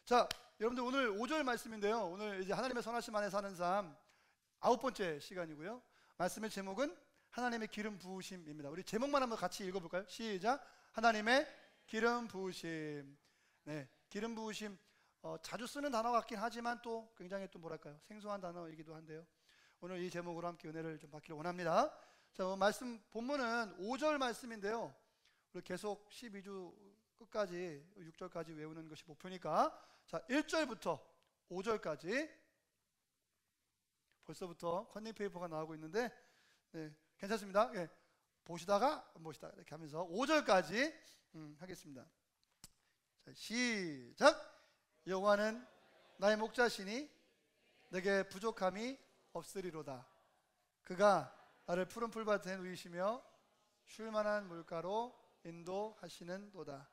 자, 여러분들 오늘 5절 말씀인데요. 오늘 이제 하나님의 선하심 안에 사는 삶 9번째 시간이고요. 말씀의 제목은 하나님의 기름 부으심입니다. 우리 제목만 한번 같이 읽어볼까요? 시작. 하나님의 기름 부으심. 네, 기름 부으심. 자주 쓰는 단어 같긴 하지만 또 굉장히 또 뭐랄까요? 생소한 단어이기도 한데요. 오늘 이 제목으로 함께 은혜를 좀 받기를 원합니다. 자, 말씀 본문은 5절 말씀인데요. 우리 계속 12주 끝까지 6절까지 외우는 것이 목표니까, 자, 1절부터 5절까지 벌써부터 컨닝페이퍼가 나오고 있는데, 네, 괜찮습니다. 네, 보시다가 이렇게 하면서 5절까지 하겠습니다. 자, 시작. 여호와는 나의 목자시니 내게 부족함이 없으리로다. 그가 나를 푸른 풀밭에 누이시며 쉴만한 물가로 인도하시는도다.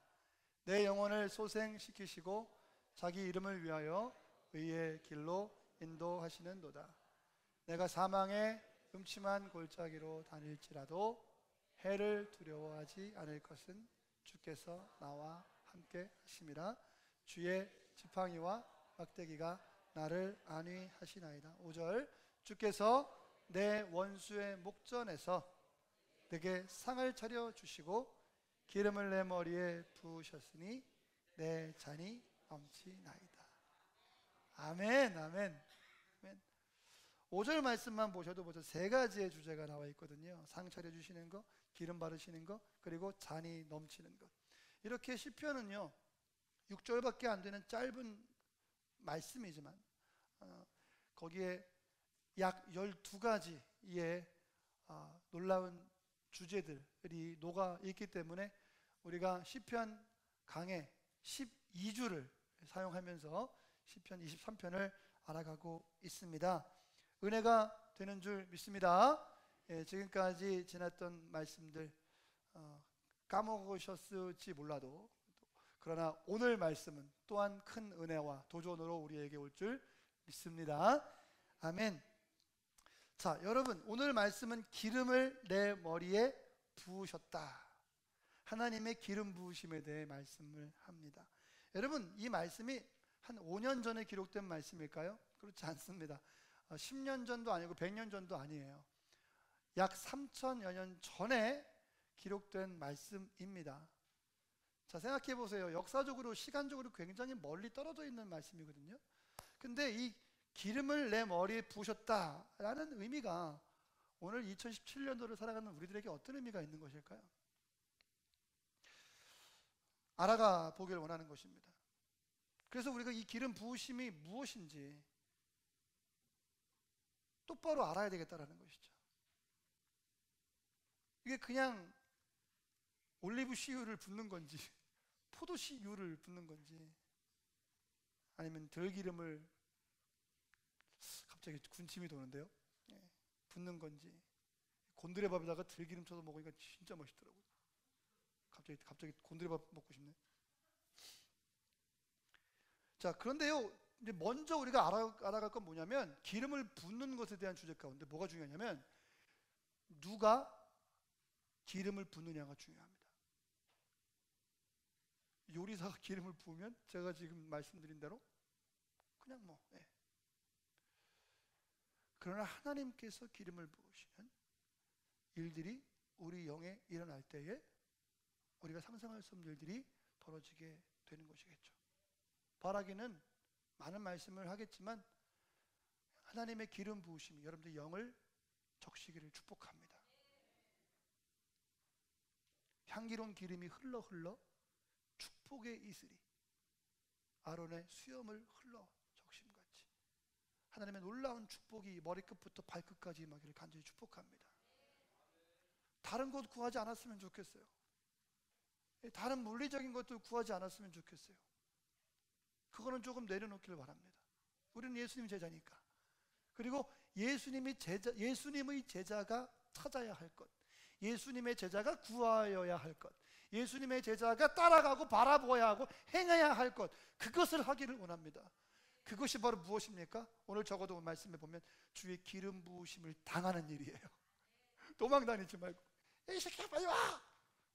내 영혼을 소생시키시고 자기 이름을 위하여 의의 길로 인도하시는도다. 내가 사망의 음침한 골짜기로 다닐지라도 해를 두려워하지 않을 것은 주께서 나와 함께 하심이라. 주의 지팡이와 막대기가 나를 안위하시나이다. 5절. 주께서 내 원수의 목전에서 내게 상을 차려 주시고 기름을 내 머리에 부으셨으니 내 잔이 넘치나이다. 아멘, 아멘, 아멘. 5절 말씀만 보셔도 벌써 세 가지의 주제가 나와 있거든요. 상 차려 주시는 것, 기름 바르시는 것, 그리고 잔이 넘치는 것. 이렇게 시편은요 6절밖에 안 되는 짧은 말씀이지만 거기에 약 12가지의 놀라운 주제들이 녹아 있기 때문에 우리가 시편 강해 12주를 사용하면서 시편 23편을 알아가고 있습니다. 은혜가 되는 줄 믿습니다. 지금까지 지났던 말씀들 까먹으셨을지 몰라도, 그러나 오늘 말씀은 또한 큰 은혜와 도전으로 우리에게 올 줄 믿습니다. 아멘. 자, 여러분, 오늘 말씀은 기름을 내 머리에 부으셨다. 하나님의 기름 부으심에 대해 말씀을 합니다. 여러분, 이 말씀이 한 5년 전에 기록된 말씀일까요? 그렇지 않습니다. 10년 전도 아니고 100년 전도 아니에요. 약 3천여 년 전에 기록된 말씀입니다. 자, 생각해 보세요. 역사적으로, 시간적으로 굉장히 멀리 떨어져 있는 말씀이거든요. 근데 이 기름을 내 머리에 부으셨다라는 의미가 오늘 2017년도를 살아가는 우리들에게 어떤 의미가 있는 것일까요? 알아가 보기를 원하는 것입니다. 그래서 우리가 이 기름 부으심이 무엇인지 똑바로 알아야 되겠다라는 것이죠. 이게 그냥 올리브 씨유를 붓는 건지 포도씨유를 붓는 건지, 아니면 들기름을, 갑자기 군침이 도는데요, 붓는 건지, 곤드레밥에다가 들기름 쳐서 먹으니까 진짜 맛있더라고요. 갑자기 곤드레밥 먹고 싶네. 자, 그런데요, 이제 먼저 우리가 알아갈 건 뭐냐면, 기름을 붓는 것에 대한 주제 가운데 뭐가 중요하냐면 누가 기름을 붓느냐가 중요합니다. 요리사가 기름을 부으면 제가 지금 말씀드린 대로 그냥 그러나 하나님께서 기름을 부으시는 일들이 우리 영에 일어날 때에 우리가 상상할 수 없는 일들이 벌어지게 되는 것이겠죠. 바라기는 많은 말씀을 하겠지만 하나님의 기름 부으심이 여러분들 영을 적시기를 축복합니다. 향기로운 기름이 흘러 축복의 이슬이 아론의 수염을 흘러 적심같이 하나님의 놀라운 축복이 머리끝부터 발끝까지 임하기를 간절히 축복합니다. 다른 것 구하지 않았으면 좋겠어요. 다른 물리적인 것도 구하지 않았으면 좋겠어요. 그거는 조금 내려놓기를 바랍니다. 우리는 예수님 제자니까. 그리고 예수님의 제자가 찾아야 할 것, 예수님의 제자가 구하여야 할 것, 예수님의 제자가 따라가고 바라보아야 하고 행해야 할 것, 그것을 하기를 원합니다. 그것이 바로 무엇입니까? 오늘 적어도 말씀에 보면 주의 기름 부으심을 당하는 일이에요. 도망 다니지 말고 이 새끼야 빨리 와!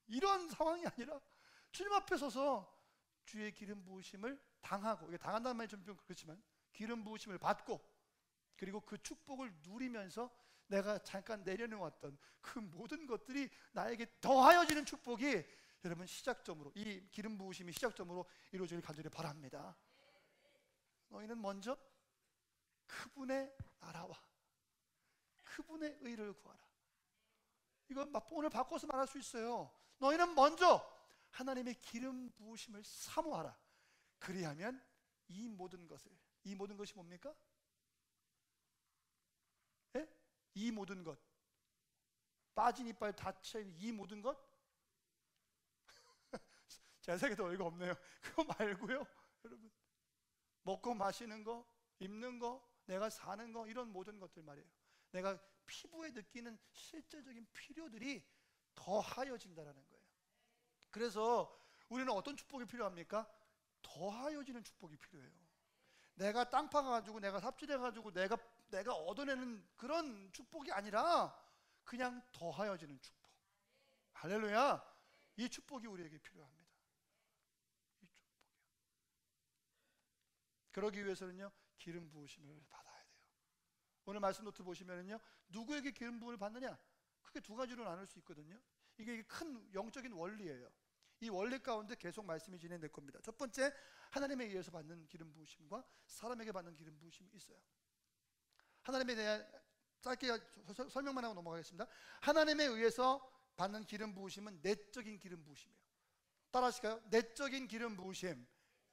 이런 상황이 아니라 주님 앞에 서서 주의 기름 부으심을 당하고, 이게 당한다는 말이 좀 그렇지만 기름 부으심을 받고 그리고 그 축복을 누리면서 내가 잠깐 내려놓았던 그 모든 것들이 나에게 더하여지는 축복이 여러분 시작점으로, 이 기름 부으심이 시작점으로 이루어지길 간절히 바랍니다. 너희는 먼저 그분의 나라와 그분의 의를 구하라. 이건 오늘 바꿔서 말할 수 있어요. 너희는 먼저 하나님의 기름 부으심을 사모하라. 그리하면 이 모든 것이 뭡니까? 예? 이 모든 것, 빠진 이빨 닫혀있는 이 모든 것? 제 세계도 어이가 없네요. 그거 말고요, 여러분, 먹고 마시는 거, 입는 거, 내가 사는 거, 이런 모든 것들 말이에요. 내가 피부에 느끼는 실제적인 필요들이 더하여진다라는 거예요. 그래서 우리는 어떤 축복이 필요합니까? 더하여지는 축복이 필요해요. 내가 땅 파가지고 내가 삽질해가지고 내가 얻어내는 그런 축복이 아니라 그냥 더하여지는 축복. 할렐루야. 이 축복이 우리에게 필요합니다. 이 축복이요. 그러기 위해서는요, 기름 부으심을 받아야 돼요. 오늘 말씀 노트 보시면은요, 누구에게 기름 부음을 받느냐? 크게 두 가지로 나눌 수 있거든요. 이게 큰 영적인 원리예요. 이 원리 가운데 계속 말씀이 진행될 겁니다. 첫 번째, 하나님에 의해서 받는 기름 부으심과 사람에게 받는 기름 부으심이 있어요. 하나님에 대한 짧게 설명만 하고 넘어가겠습니다. 하나님에 의해서 받는 기름 부으심은 내적인 기름 부으심이에요. 따라 하실까요? 내적인 기름 부으심.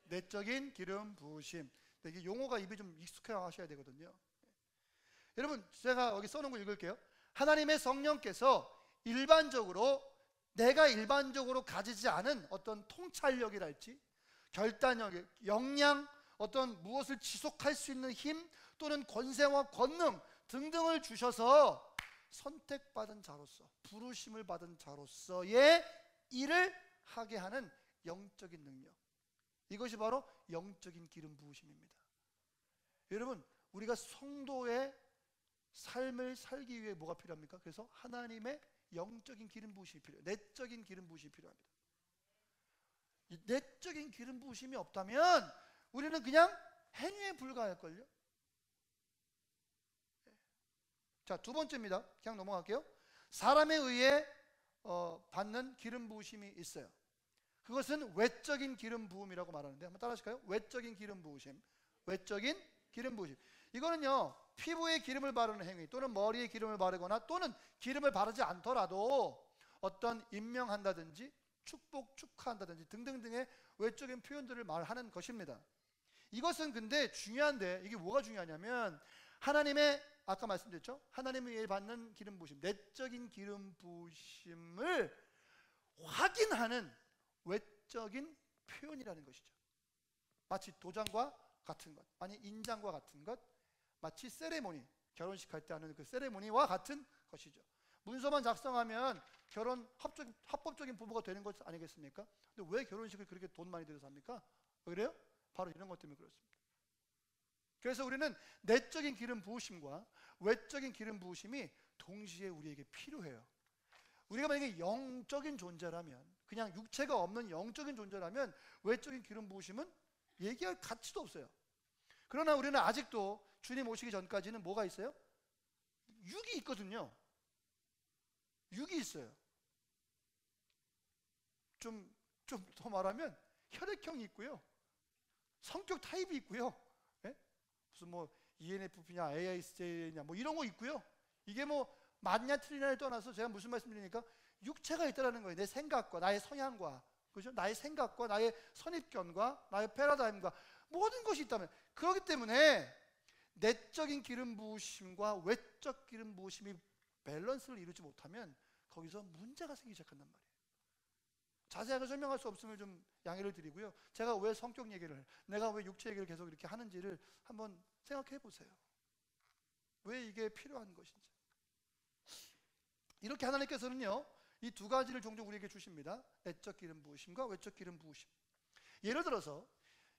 내적인 기름 부으심. 이게 용어가 입에 좀 익숙해 하셔야 되거든요. 여러분, 제가 여기 써놓은 거 읽을게요. 하나님의 성령께서 내가 일반적으로 가지지 않은 어떤 통찰력이랄지 결단력, 역량, 어떤 무엇을 지속할 수 있는 힘 또는 권세와 권능 등등을 주셔서 선택받은 자로서, 부르심을 받은 자로서의 일을 하게 하는 영적인 능력, 이것이 바로 영적인 기름 부으심입니다. 여러분, 우리가 성도의 삶을 살기 위해 뭐가 필요합니까? 그래서 하나님의 영적인 기름 부으심이 필요해요. 내적인 기름 부으심이 필요합니다. 이 내적인 기름 부으심이 없다면 우리는 그냥 행위에 불과할걸요. 자, 두 번째입니다. 그냥 넘어갈게요. 사람에 의해 받는 기름 부으심이 있어요. 그것은 외적인 기름 부음이라고 말하는데, 한번 따라 하실까요? 외적인 기름 부으심. 외적인 기름 부으심. 이거는요, 피부에 기름을 바르는 행위 또는 머리에 기름을 바르거나 또는 기름을 바르지 않더라도 어떤 임명한다든지 축복, 축하한다든지 등등등의 외적인 표현들을 말하는 것입니다. 이것은 근데 중요한데, 이게 뭐가 중요하냐면 하나님의, 아까 말씀드렸죠? 하나님에 의해 받는 기름 부으심, 내적인 기름 부으심을 확인하는 외적인 표현이라는 것이죠. 마치 도장과 같은 것, 아니 인장과 같은 것, 마치 세레모니, 결혼식 할 때 하는 그 세레모니와 같은 것이죠. 문서만 작성하면 결혼 합법적인 부부가 되는 것 아니겠습니까? 근데 왜 결혼식을 그렇게 돈 많이 들여서 합니까? 왜 그래요? 바로 이런 것 때문에 그렇습니다. 그래서 우리는 내적인 기름 부으심과 외적인 기름 부으심이 동시에 우리에게 필요해요. 우리가 만약에 영적인 존재라면, 그냥 육체가 없는 영적인 존재라면 외적인 기름 부으심은 얘기할 가치도 없어요. 그러나 우리는 아직도 주님 오시기 전까지는 뭐가 있어요? 육이 있거든요. 육이 있어요. 좀 더 말하면 혈액형이 있고요, 성격 타입이 있고요, 예? 무슨 뭐 ENFP냐 AISJ냐 뭐 이런 거 있고요. 이게 뭐 맞냐 틀리냐를 떠나서 제가 무슨 말씀드리니까 육체가 있다라는 거예요. 내 생각과 나의 성향과, 그죠? 나의 생각과 나의 선입견과 나의 패러다임과 모든 것이 있다면, 그렇기 때문에 내적인 기름 부으심과 외적 기름 부으심이 밸런스를 이루지 못하면 거기서 문제가 생기기 시작한단 말이에요. 자세하게 설명할 수 없음을 좀 양해를 드리고요. 제가 왜 성격 얘기를, 내가 왜 육체 얘기를 계속 이렇게 하는지를 한번 생각해 보세요. 왜 이게 필요한 것인지. 이렇게 하나님께서는요, 이 두 가지를 종종 우리에게 주십니다. 내적 기름 부으심과 외적 기름 부으심. 예를 들어서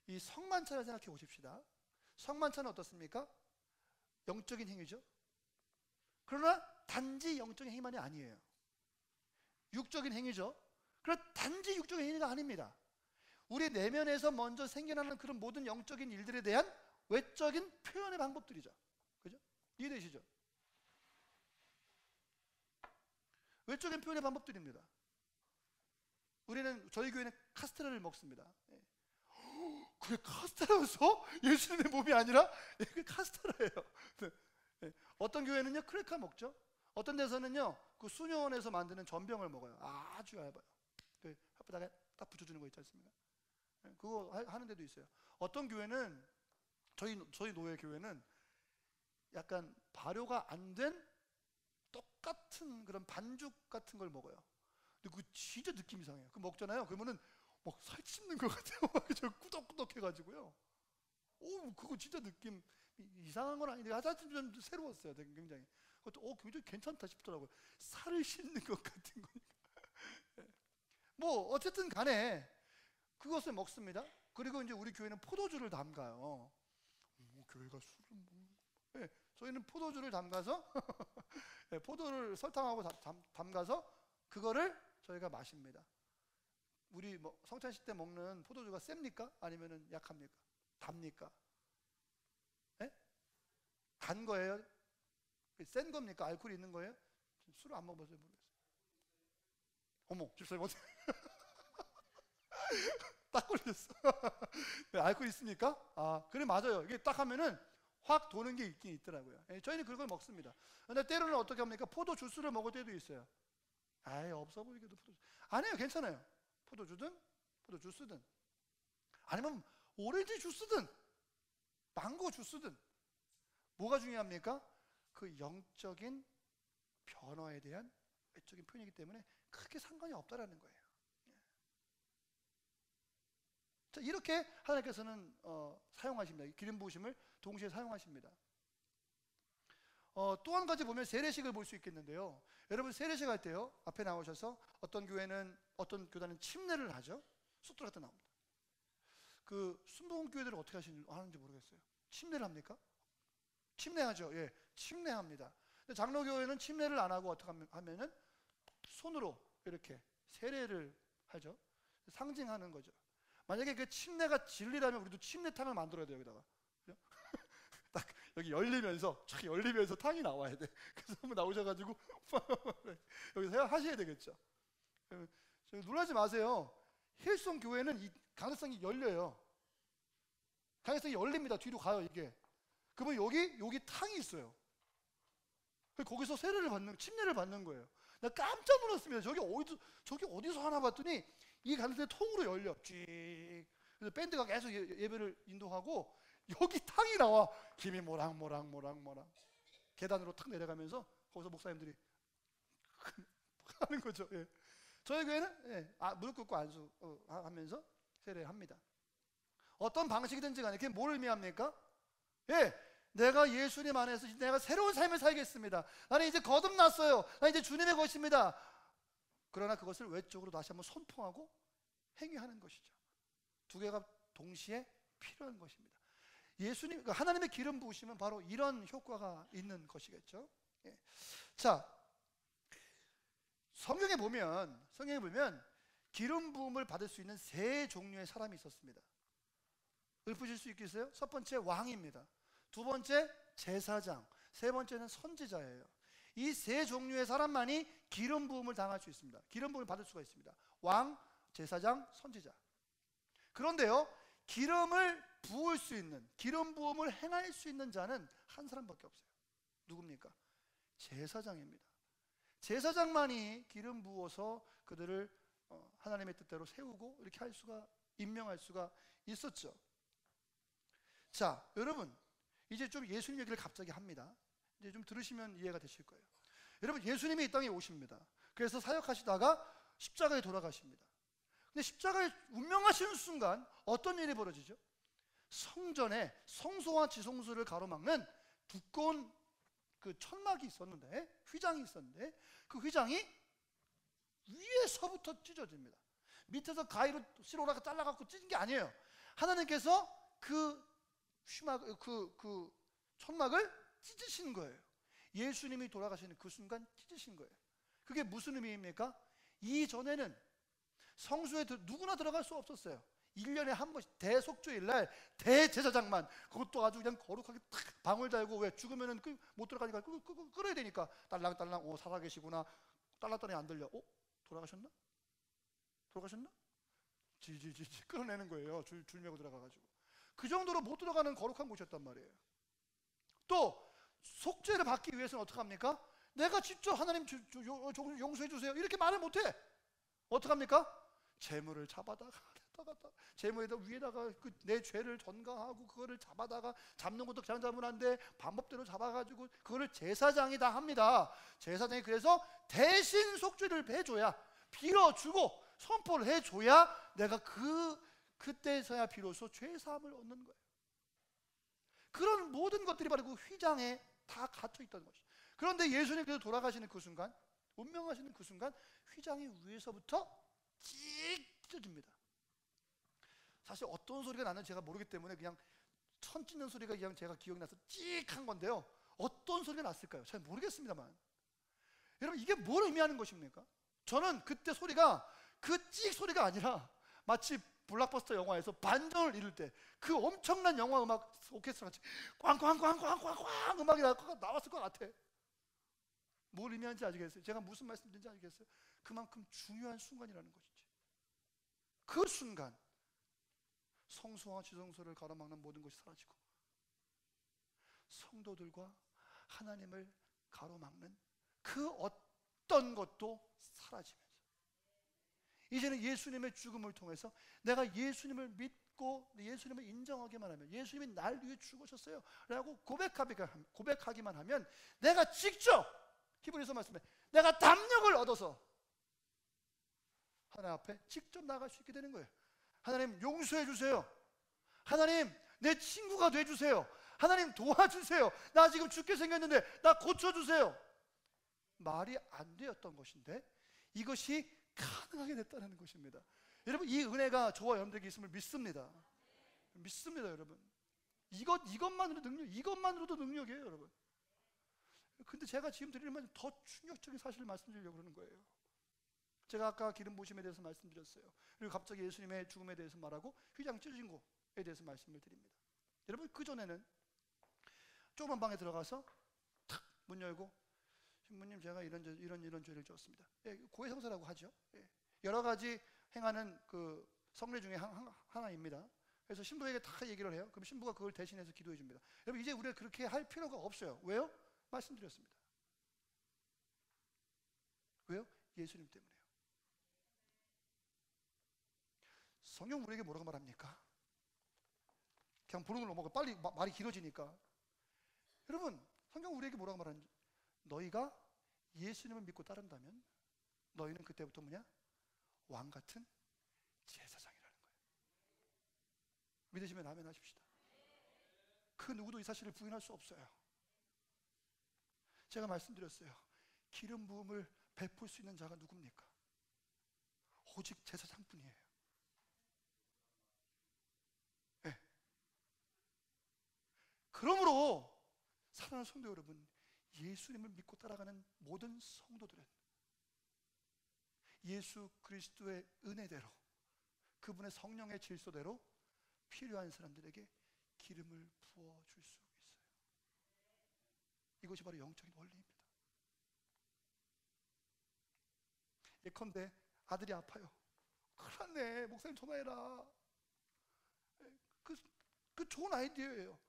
이 성만찬을 생각해 보십시다. 성만찬은 어떻습니까? 영적인 행위죠. 그러나 단지 영적인 행위만이 아니에요. 육적인 행위죠. 그러나 단지 육적인 행위가 아닙니다. 우리 내면에서 먼저 생겨나는 그런 모든 영적인 일들에 대한 외적인 표현의 방법들이죠. 그죠? 이해되시죠? 외적인 표현의 방법들입니다. 저희 교회는 카스테라를 먹습니다. 예. 그게 카스테라여서 예수님의 몸이 아니라 그게 카스테라예요. 예. 어떤 교회는요 크래커 먹죠. 어떤 데서는요 그 수녀원에서 만드는 전병을 먹어요. 아주 얇아요. 그 혓바닥에 딱 붙여주는 거 있지 않습니까? 예. 그거 하는 데도 있어요. 어떤 교회는 저희 노예 교회는 약간 발효가 안 된 똑같은 그런 반죽 같은 걸 먹어요. 근데 그 진짜 느낌 이상해요. 그 먹잖아요. 그러면은 막 살 씹는 것 같아요. 저 꾸덕꾸덕 해가지고요. 오, 그거 진짜 느낌 이상한 건 아닌데 하여튼 좀 새로웠어요. 되게 굉장히. 그것도 굉장히 괜찮다 싶더라고요. 살을 씹는 것 같은 거니까. 뭐 어쨌든 간에 그것을 먹습니다. 그리고 이제 우리 교회는 포도주를 담가요. 교회가 술을 먹는. 네, 저희는 포도주를 담가서 네, 포도를 설탕하고 담가서 그거를 저희가 마십니다. 우리 뭐 성찬식 때 먹는 포도주가 셉니까? 아니면은 약합니까? 답니까? 네? 단 거예요? 센 겁니까? 알코올이 있는 거예요? 술을 안 먹어서 모르겠어요. 어머, 집사님 어떻게 딱 걸렸어. 네, 알코올 있습니까? 아, 그래 맞아요. 이게 딱 하면은 확 도는 게 있긴 있더라고요. 예, 저희는 그걸 먹습니다. 근데 때로는 어떻게 합니까? 포도 주스를 먹을 때도 있어요. 아예 없어 보이게도 포도. 아니에요, 괜찮아요. 포도주든 포도 주스든 아니면 오렌지 주스든 망고 주스든 뭐가 중요합니까? 그 영적인 변화에 대한 외적인 표현이기 때문에 크게 상관이 없다라는 거예요. 자, 이렇게 하나님께서는 사용하십니다. 기름 부으심을 동시에 사용하십니다. 또 한 가지 보면 세례식을 볼 수 있겠는데요. 여러분 세례식 할 때요 앞에 나오셔서 어떤 교단은 침례를 하죠. 숫들 같은 나옵니다. 그 순복음 교회들은 어떻게 하는지 모르겠어요. 침례를 합니까? 침례하죠. 예, 침례합니다. 근데 장로교회는 침례를 안 하고 어떻게 하면은 손으로 이렇게 세례를 하죠. 상징하는 거죠. 만약에 그 침례가 진리라면 우리도 침례탕을 만들어야 돼요. 여기다가 딱 여기 열리면서 탕이 나와야 돼. 그래서 한번 나오셔가지고 여기서 하셔야 되겠죠. 놀라지 마세요. 힐송 교회는 이 가능성이 열려요. 가능성이 열립니다. 뒤로 가요 이게. 그러면 여기 탕이 있어요. 거기서 침례를 받는 거예요. 나 깜짝 놀랐습니다. 저기 어디서 하나 봤더니 이 가능성이 통으로 열려. 쭉. 그래서 밴드가 계속 예배를 인도하고 여기 탕이 나와. 김이 모락모락 계단으로 탁 내려가면서 거기서 목사님들이 하는 거죠. 예. 저희 교회는 무릎 꿇고 안수하면서 세례합니다. 어떤 방식이든지 간에 그게 뭘 의미합니까? 예, 내가 예수님 안에서 내가 새로운 삶을 살겠습니다. 나는 이제 거듭났어요. 나는 이제 주님의 것입니다. 그러나 그것을 외적으로 다시 한번 선포하고 행위하는 것이죠. 두 개가 동시에 필요한 것입니다. 하나님의 기름 부으시면 바로 이런 효과가 있는 것이겠죠. 예. 자, 성경에 보면 기름 부음을 받을 수 있는 세 종류의 사람이 있었습니다. 읊으실 수 있겠어요? 첫 번째 왕입니다. 두 번째 제사장, 세 번째는 선지자예요. 이 세 종류의 사람만이 기름 부음을 당할 수 있습니다. 기름 부음을 받을 수가 있습니다. 왕, 제사장, 선지자. 그런데요, 기름을 부을 수 있는, 기름 부음을 행할 수 있는 자는 한 사람밖에 없어요. 누굽니까? 제사장입니다. 제사장만이 기름 부어서 그들을 하나님의 뜻대로 세우고 이렇게 임명할 수가 있었죠. 자, 여러분 이제 좀 예수님 얘기를 갑자기 합니다. 이제 좀 들으시면 이해가 되실 거예요. 여러분 예수님이 이 땅에 오십니다. 그래서 사역하시다가 십자가에 돌아가십니다. 근데 십자가에 운명하시는 순간 어떤 일이 벌어지죠? 성전에 성소와 지성소를 가로막는 두꺼운 그 천막이 있었는데, 휘장이 있었는데 그 휘장이 위에서부터 찢어집니다. 밑에서 가위로 시로라가 잘라갖고 찢은 게 아니에요. 하나님께서 그 천막을 찢으신 거예요. 예수님이 돌아가시는 그 순간 찢으신 거예요. 그게 무슨 의미입니까? 이전에는 성소에 누구나 들어갈 수 없었어요. 1년에 한 번씩 대속죄일 날 대제사장만, 그것도 아주 그냥 거룩하게 탁 방울 달고, 왜 죽으면은 못 들어가니까 끌어야 되니까 딸랑딸랑 살아계시구나. 딸랑딸랑이 안 들려. 돌아가셨나? 돌아가셨나? 지지지지 끌어내는 거예요. 줄 메고 들어가가지고. 그 정도로 못 들어가는 거룩한 곳이었단 말이에요. 또 속죄를 받기 위해서는 어떻게 합니까? 내가 직접 하나님 용서해 주세요 이렇게 말을 못해. 어떻게 합니까? 재물을 잡아다가 재물에다 위에다가 내 죄를 전가하고, 그거를 잡아다가, 잡는 것도 그냥 잡으면 안 돼. 방법대로 잡아가지고 그거를 제사장이 다 합니다. 제사장이 그래서 대신 속죄를 해줘야, 빌어주고 선포를 해줘야 내가 그때서야 비로소 죄사함을 얻는 거예요. 그런 모든 것들이 바로 그 휘장에 다 갇혀 있다는 것이죠. 그런데 예수님께서 돌아가시는 그 순간, 운명하시는 그 순간, 휘장이 위에서부터 찍 찢어집니다. 사실 어떤 소리가 나는지 제가 모르기 때문에 그냥 천 찢는 소리가 그냥 제가 기억이 나서 찍한 건데요, 어떤 소리가 났을까요? 잘 모르겠습니다만, 여러분 이게 뭘 의미하는 것입니까? 저는 그때 소리가 그 찍 소리가 아니라 마치 블록버스터 영화에서 반전을 이룰 때 그 엄청난 영화 음악 오케스트라 같이 꽝꽝꽝꽝꽝꽝 음악이 나왔을 것 같아. 뭘 의미하는지 아시겠어요? 제가 무슨 말씀드린지 아시겠어요? 그만큼 중요한 순간이라는 것이지. 그 순간 성소와 지성소를 가로막는 모든 것이 사라지고, 성도들과 하나님을 가로막는 그 어떤 것도 사라지면서, 이제는 예수님의 죽음을 통해서 내가 예수님을 믿고 예수님을 인정하기만 하면, 예수님이 날 위해 죽으셨어요 라고 고백하기만 하면, 내가 직접, 히브리서 말씀에 내가 담력을 얻어서 하나님 앞에 직접 나갈 수 있게 되는 거예요. 하나님 용서해 주세요. 하나님 내 친구가 돼 주세요. 하나님 도와주세요. 나 지금 죽게 생겼는데 나 고쳐주세요. 말이 안 되었던 것인데 이것이 가능하게 됐다는 것입니다. 여러분 이 은혜가 저와 여러분들에게 있음을 믿습니다. 믿습니다 여러분. 이것만으로도 능력이에요 여러분. 근데 제가 지금 드리는 말은 더 충격적인 사실을 말씀드리려고 그러는 거예요. 제가 아까 기름 부으심에 대해서 말씀드렸어요. 그리고 갑자기 예수님의 죽음에 대해서 말하고 휘장 찢어진 것에 대해서 말씀을 드립니다. 여러분 그전에는 조그만 방에 들어가서 탁 문 열고, 신부님 제가 이런 죄를 지었습니다. 예, 고해성사라고 하죠. 예, 여러 가지 행하는 그 성례 중에 하나입니다. 그래서 신부에게 다 얘기를 해요. 그럼 신부가 그걸 대신해서 기도해 줍니다. 여러분 이제 우리가 그렇게 할 필요가 없어요. 왜요? 말씀드렸습니다. 왜요? 예수님 때문에요. 성경 우리에게 뭐라고 말합니까? 그냥 보는 걸 넘어가, 빨리 말이 길어지니까. 여러분 성경 우리에게 뭐라고 말하는지, 너희가 예수님을 믿고 따른다면 너희는 그때부터 왕 같은 제사장이라는 거예요. 믿으시면 아멘 하십시다. 그 누구도 이 사실을 부인할 수 없어요. 제가 말씀드렸어요. 기름 부음을 베풀 수 있는 자가 누굽니까? 오직 제사장뿐이에요. 네. 그러므로 사랑하는 성도 여러분, 예수님을 믿고 따라가는 모든 성도들은 예수 그리스도의 은혜대로, 그분의 성령의 질서대로 필요한 사람들에게 기름을 부어줄 수 있어요. 이것이 바로 영적인 원리입니다. 예컨대 아들이 아파요. 큰일 났네, 목사님 전화해라. 그 좋은 아이디어예요.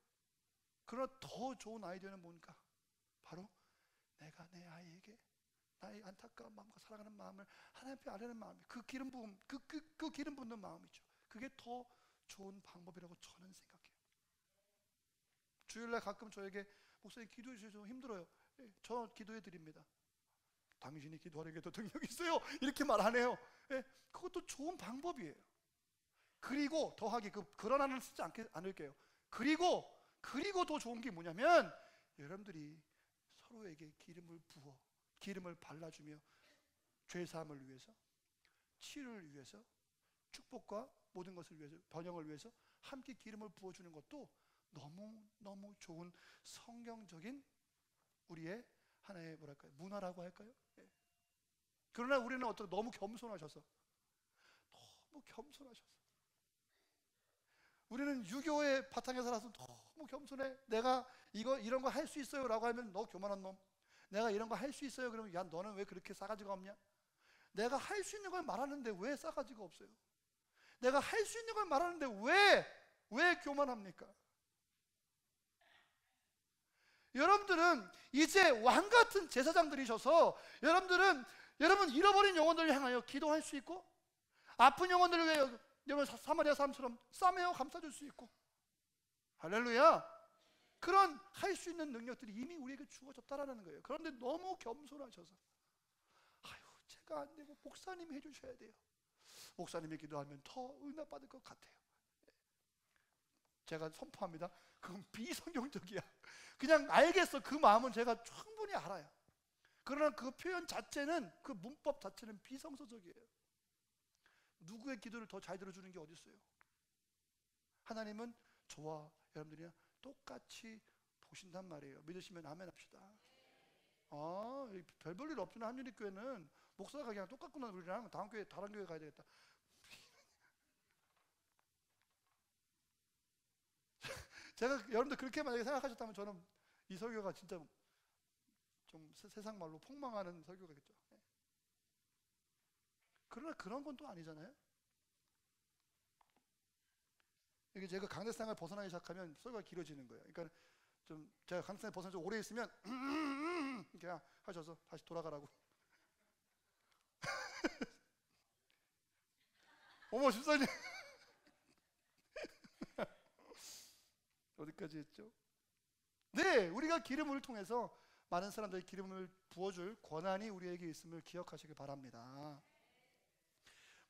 그러나 더 좋은 아이디어는 뭔가? 바로 내가 내 아이에게 나의 안타까운 마음과 사랑하는 마음을 하나님 앞에 아뢰는 마음이, 그 기름 부음, 그 기름 붓는 마음이죠. 그게 더 좋은 방법이라고 저는 생각해요. 주일날 가끔 저에게 목사님 기도해 주셔서 힘들어요. 예, 저 기도해 드립니다. 당신이 기도하는 게 더 능력이 있어요. 이렇게 말 안 해요. 예, 그것도 좋은 방법이에요. 그리고 더하기, 그러나는 쓰지 않을게요. 그리고 더 좋은 게 뭐냐면, 여러분들이 서로에게 기름을 발라주며 죄사함을 위해서, 치유를 위해서, 축복과 모든 것을 위해서, 번영을 위해서 함께 기름을 부어주는 것도 너무 좋은 성경적인 우리의 하나의 문화라고 할까요? 예. 그러나 우리는 너무 겸손하셔서 우리는 유교의 바탕에 살아서 너무 겸손해. 내가 이런 거 할 수 있어요 라고 하면 너 교만한 놈. 내가 이런 거 할 수 있어요 그러면 야 너는 왜 그렇게 싸가지가 없냐. 내가 할 수 있는 걸 말하는데 왜 싸가지가 없어요? 내가 할 수 있는 걸 말하는데 왜 교만합니까? 여러분들은 이제 왕같은 제사장들이셔서 여러분 잃어버린 영혼들을 향하여 기도할 수 있고, 아픈 영혼들을 위해 여러분 사마리아 사람처럼 싸매어 감싸줄 수 있고, 할렐루야, 그런 할 수 있는 능력들이 이미 우리에게 주어졌다라는 거예요. 그런데 너무 겸손하셔서 아유 제가 안 되고 목사님이 해주셔야 돼요. 목사님이 기도하면 더 은혜 받을 것 같아요. 제가 선포합니다. 그건 비성경적이야. 그냥 알겠어. 그 마음은 제가 충분히 알아요. 그러나 그 표현 자체는, 그 문법 자체는 비성서적이에요. 누구의 기도를 더 잘 들어주는 게 어디 있어요? 하나님은 저와 여러분들이랑 똑같이 보신단 말이에요. 믿으시면 아멘 합시다. 별 볼 일 없으나 한유리교회는 목사가 그냥 똑같구나. 우리랑 다음 교회 다른 교회 가야 되겠다. 제가 여러분들 그렇게 만약에 생각하셨다면 저는 이 설교가 진짜 좀 세상 말로 폭망하는 설교겠죠. 그러나 그런 건 또 아니잖아요. 이게 제가 강대상을 벗어나기 시작하면 설교가 길어지는 거예요. 그러니까 좀 제가 강대상을 벗어나 좀 오래 있으면 이렇게 하셔서 다시 돌아가라고. 어머 집사님 어디까지 했죠? 네, 우리가 기름을 통해서 많은 사람들이 기름을 부어줄 권한이 우리에게 있음을 기억하시기 바랍니다.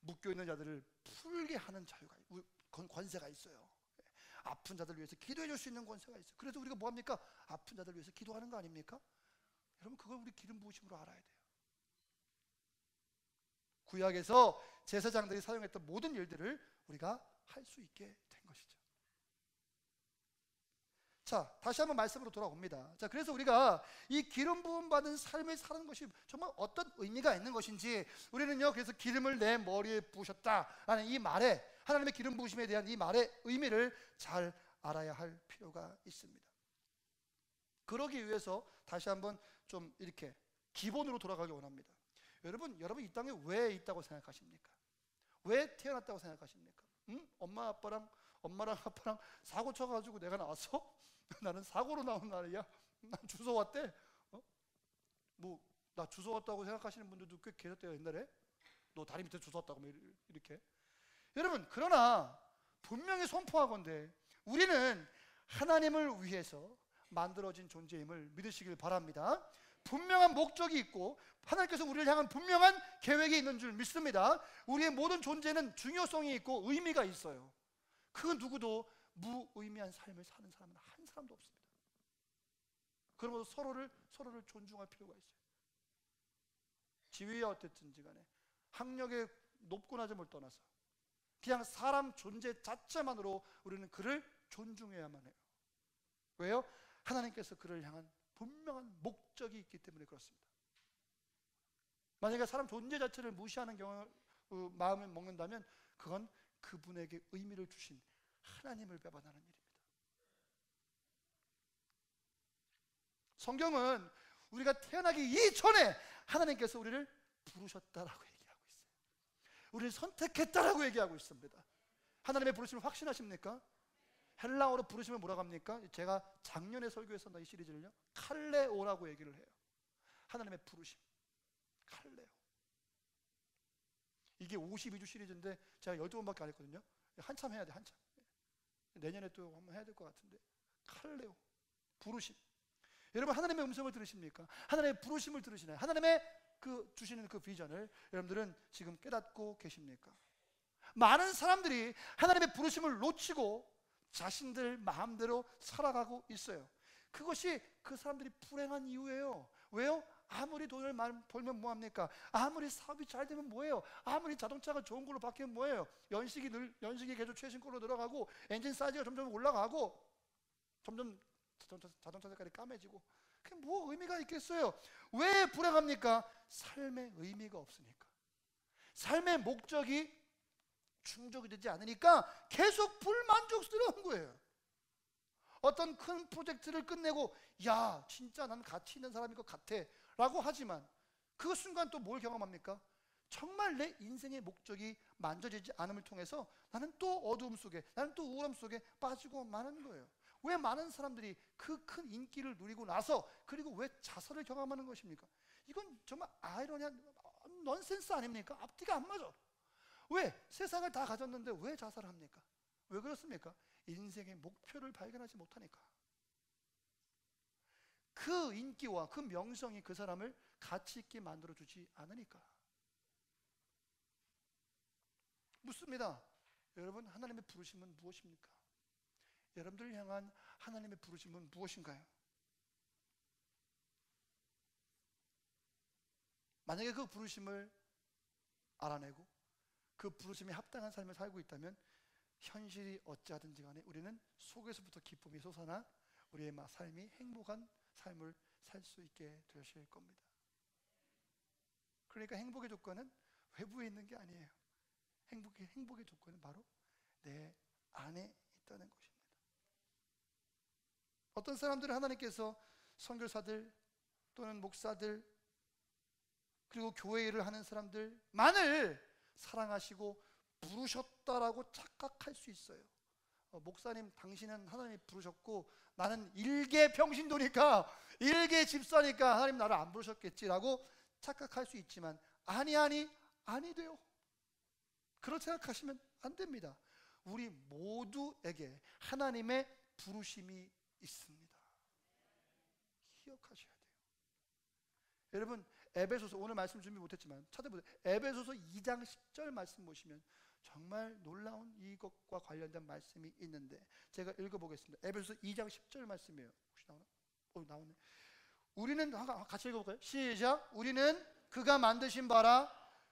묶여 있는 자들을 풀게 하는 자유가, 권세가 있어요. 아픈 자들을 위해서 기도해 줄 수 있는 권세가 있어요. 그래서 우리가 뭐 합니까? 아픈 자들을 위해서 기도하는 거 아닙니까? 여러분 그걸 우리 기름 부으심으로 알아야 돼요. 구약에서 제사장들이 사용했던 모든 일들을 우리가 할 수 있게 된 것이죠. 자, 다시 한번 말씀으로 돌아옵니다. 자, 그래서 우리가 이 기름 부음 받은 삶을 사는 것이 정말 어떤 의미가 있는 것인지, 우리는요 그래서 기름을 내 머리에 부으셨다라는 이 말에, 하나님의 기름 부으심에 대한 이 말의 의미를 잘 알아야 할 필요가 있습니다. 그러기 위해서 다시 한번 좀 이렇게 기본으로 돌아가기 원합니다. 여러분 이 땅에 왜 있다고 생각하십니까? 왜 태어났다고 생각하십니까? 엄마랑 아빠랑 사고 쳐가지고 내가 나왔어? 나는 사고로 나온 날이야. 난 주워 왔대. 나 주워 왔다고 생각하시는 분들도 꽤 계셨대요. 옛날에 너 다리 밑에 주워 왔다고 이렇게. 여러분 그러나 분명히 선포하건대 우리는 하나님을 위해서 만들어진 존재임을 믿으시길 바랍니다. 분명한 목적이 있고 하나님께서 우리를 향한 분명한 계획이 있는 줄 믿습니다. 우리의 모든 존재는 중요성이 있고 의미가 있어요. 그 누구도 무의미한 삶을 사는 사람은 한 사람도 없습니다. 그러므로 서로를 존중할 필요가 있어요. 지위와 어땠든지 간에 학력의 높고 낮음을 떠나서 그냥 사람 존재 자체만으로 우리는 그를 존중해야만 해요. 왜요? 하나님께서 그를 향한 분명한 목적이 있기 때문에 그렇습니다. 만약에 사람 존재 자체를 무시하는 마음을 먹는다면 그건 그분에게 의미를 주신 하나님을 배반하는 일입니다. 성경은 우리가 태어나기 이전에 하나님께서 우리를 부르셨다라고 얘기하고 있어요. 우리를 선택했다라고 얘기하고 있습니다. 하나님의 부르심을 확신하십니까? 헬라어로 부르심을 뭐라고 합니까? 제가 작년에 설교했었나 이 시리즈를요, 칼레오라고 얘기를 해요. 하나님의 부르심, 칼레오. 이게 52주 시리즈인데 제가 12번밖에 안 했거든요. 한참 해야 돼, 한참. 내년에 또 한번 해야 될 것 같은데. 칼레오, 부르심. 여러분 하나님의 음성을 들으십니까? 하나님의 부르심을 들으시나요? 하나님의 주시는 그 비전을 여러분들은 지금 깨닫고 계십니까? 많은 사람들이 하나님의 부르심을 놓치고 자신들 마음대로 살아가고 있어요. 그것이 그 사람들이 불행한 이유예요. 왜요? 아무리 돈을 많이 벌면 뭐합니까? 아무리 사업이 잘 되면 뭐예요? 아무리 자동차가 좋은 걸로 바뀌면 뭐예요? 연식이 계속 최신꼴로 들어가고 엔진 사이즈가 점점 올라가고 점점 자동차 색깔이 까매지고, 그게 뭐 의미가 있겠어요? 왜 불행합니까? 삶의 의미가 없으니까. 삶의 목적이 충족이 되지 않으니까 계속 불만족스러운 거예요. 어떤 큰 프로젝트를 끝내고 야 진짜 난 가치 있는 사람인 것 같아 라고 하지만 그 순간 또 뭘 경험합니까? 정말 내 인생의 목적이 만져지지 않음을 통해서 나는 또 어두움 속에, 나는 또 우울함 속에 빠지고 마는 거예요. 왜 많은 사람들이 그 큰 인기를 누리고 나서 그리고 왜 자살을 경험하는 것입니까? 이건 정말 아이러니한 넌센스 아닙니까? 앞뒤가 안 맞아. 왜? 세상을 다 가졌는데 왜 자살을 합니까? 왜 그렇습니까? 인생의 목표를 발견하지 못하니까. 그 인기와 그 명성이 그 사람을 가치 있게 만들어주지 않으니까. 묻습니다. 여러분, 하나님의 부르심은 무엇입니까? 여러분들을 향한 하나님의 부르심은 무엇인가요? 만약에 그 부르심을 알아내고 그 부르심에 합당한 삶을 살고 있다면 현실이 어찌하든지 간에 우리는 속에서부터 기쁨이 솟아나 우리의 삶이 행복한 삶을 살 수 있게 되실 겁니다. 그러니까 행복의 조건은 외부에 있는 게 아니에요. 행복의 조건은 바로 내 안에 있다는 것입니다. 어떤 사람들은 하나님께서 선교사들 또는 목사들 그리고 교회 일을 하는 사람들만을 사랑하시고 부르셨다라고 착각할 수 있어요. 목사님 당신은 하나님이 부르셨고 나는 일개 평신도니까 일개 집사니까 하나님 나를 안 부르셨겠지라고 착각할 수 있지만 아니 돼요. 그렇게 생각하시면 안 됩니다. 우리 모두에게 하나님의 부르심이 있습니다. 기억하셔야 돼요. 여러분 에베소서 오늘 말씀 준비 못했지만 찾아보세요. 에베소서 2장 10절 말씀 보시면 정말 놀라운 이것과 관련된 말씀이 있는데 제가 읽어보겠습니다. 에베소서 2장 10절 말씀이에요. 혹시 나오나? 나오네. 우리는 같이 읽어볼까요? 시작. 우리는 그가 만드신 바라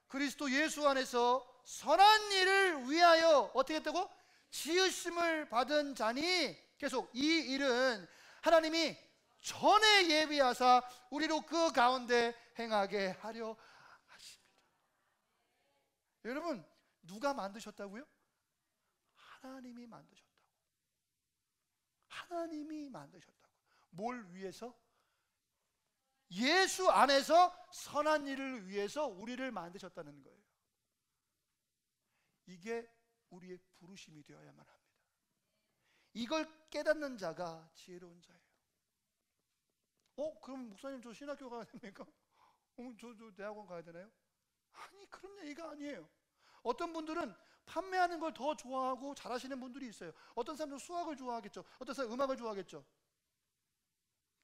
그리스도 예수 안에서 선한 일을 위하여 어떻게 했다고? 지으심을 받은 자니 계속 이 일은 하나님이 전에 예비하사 우리로 그 가운데 행하게 하려 하십니다. 여러분 누가 만드셨다고요? 하나님이 만드셨다고. 하나님이 만드셨다고. 뭘 위해서? 예수 안에서 선한 일을 위해서 우리를 만드셨다는 거예요. 이게 우리의 부르심이 되어야만 합니다. 이걸 깨닫는 자가 지혜로운 자예요. 그럼 목사님 저 신학교 가야 됩니까? 저 대학원 가야 되나요? 아니 그런 얘기가 아니에요. 어떤 분들은 판매하는 걸 더 좋아하고 잘하시는 분들이 있어요. 어떤 사람들은 수학을 좋아하겠죠. 어떤 사람은 음악을 좋아하겠죠.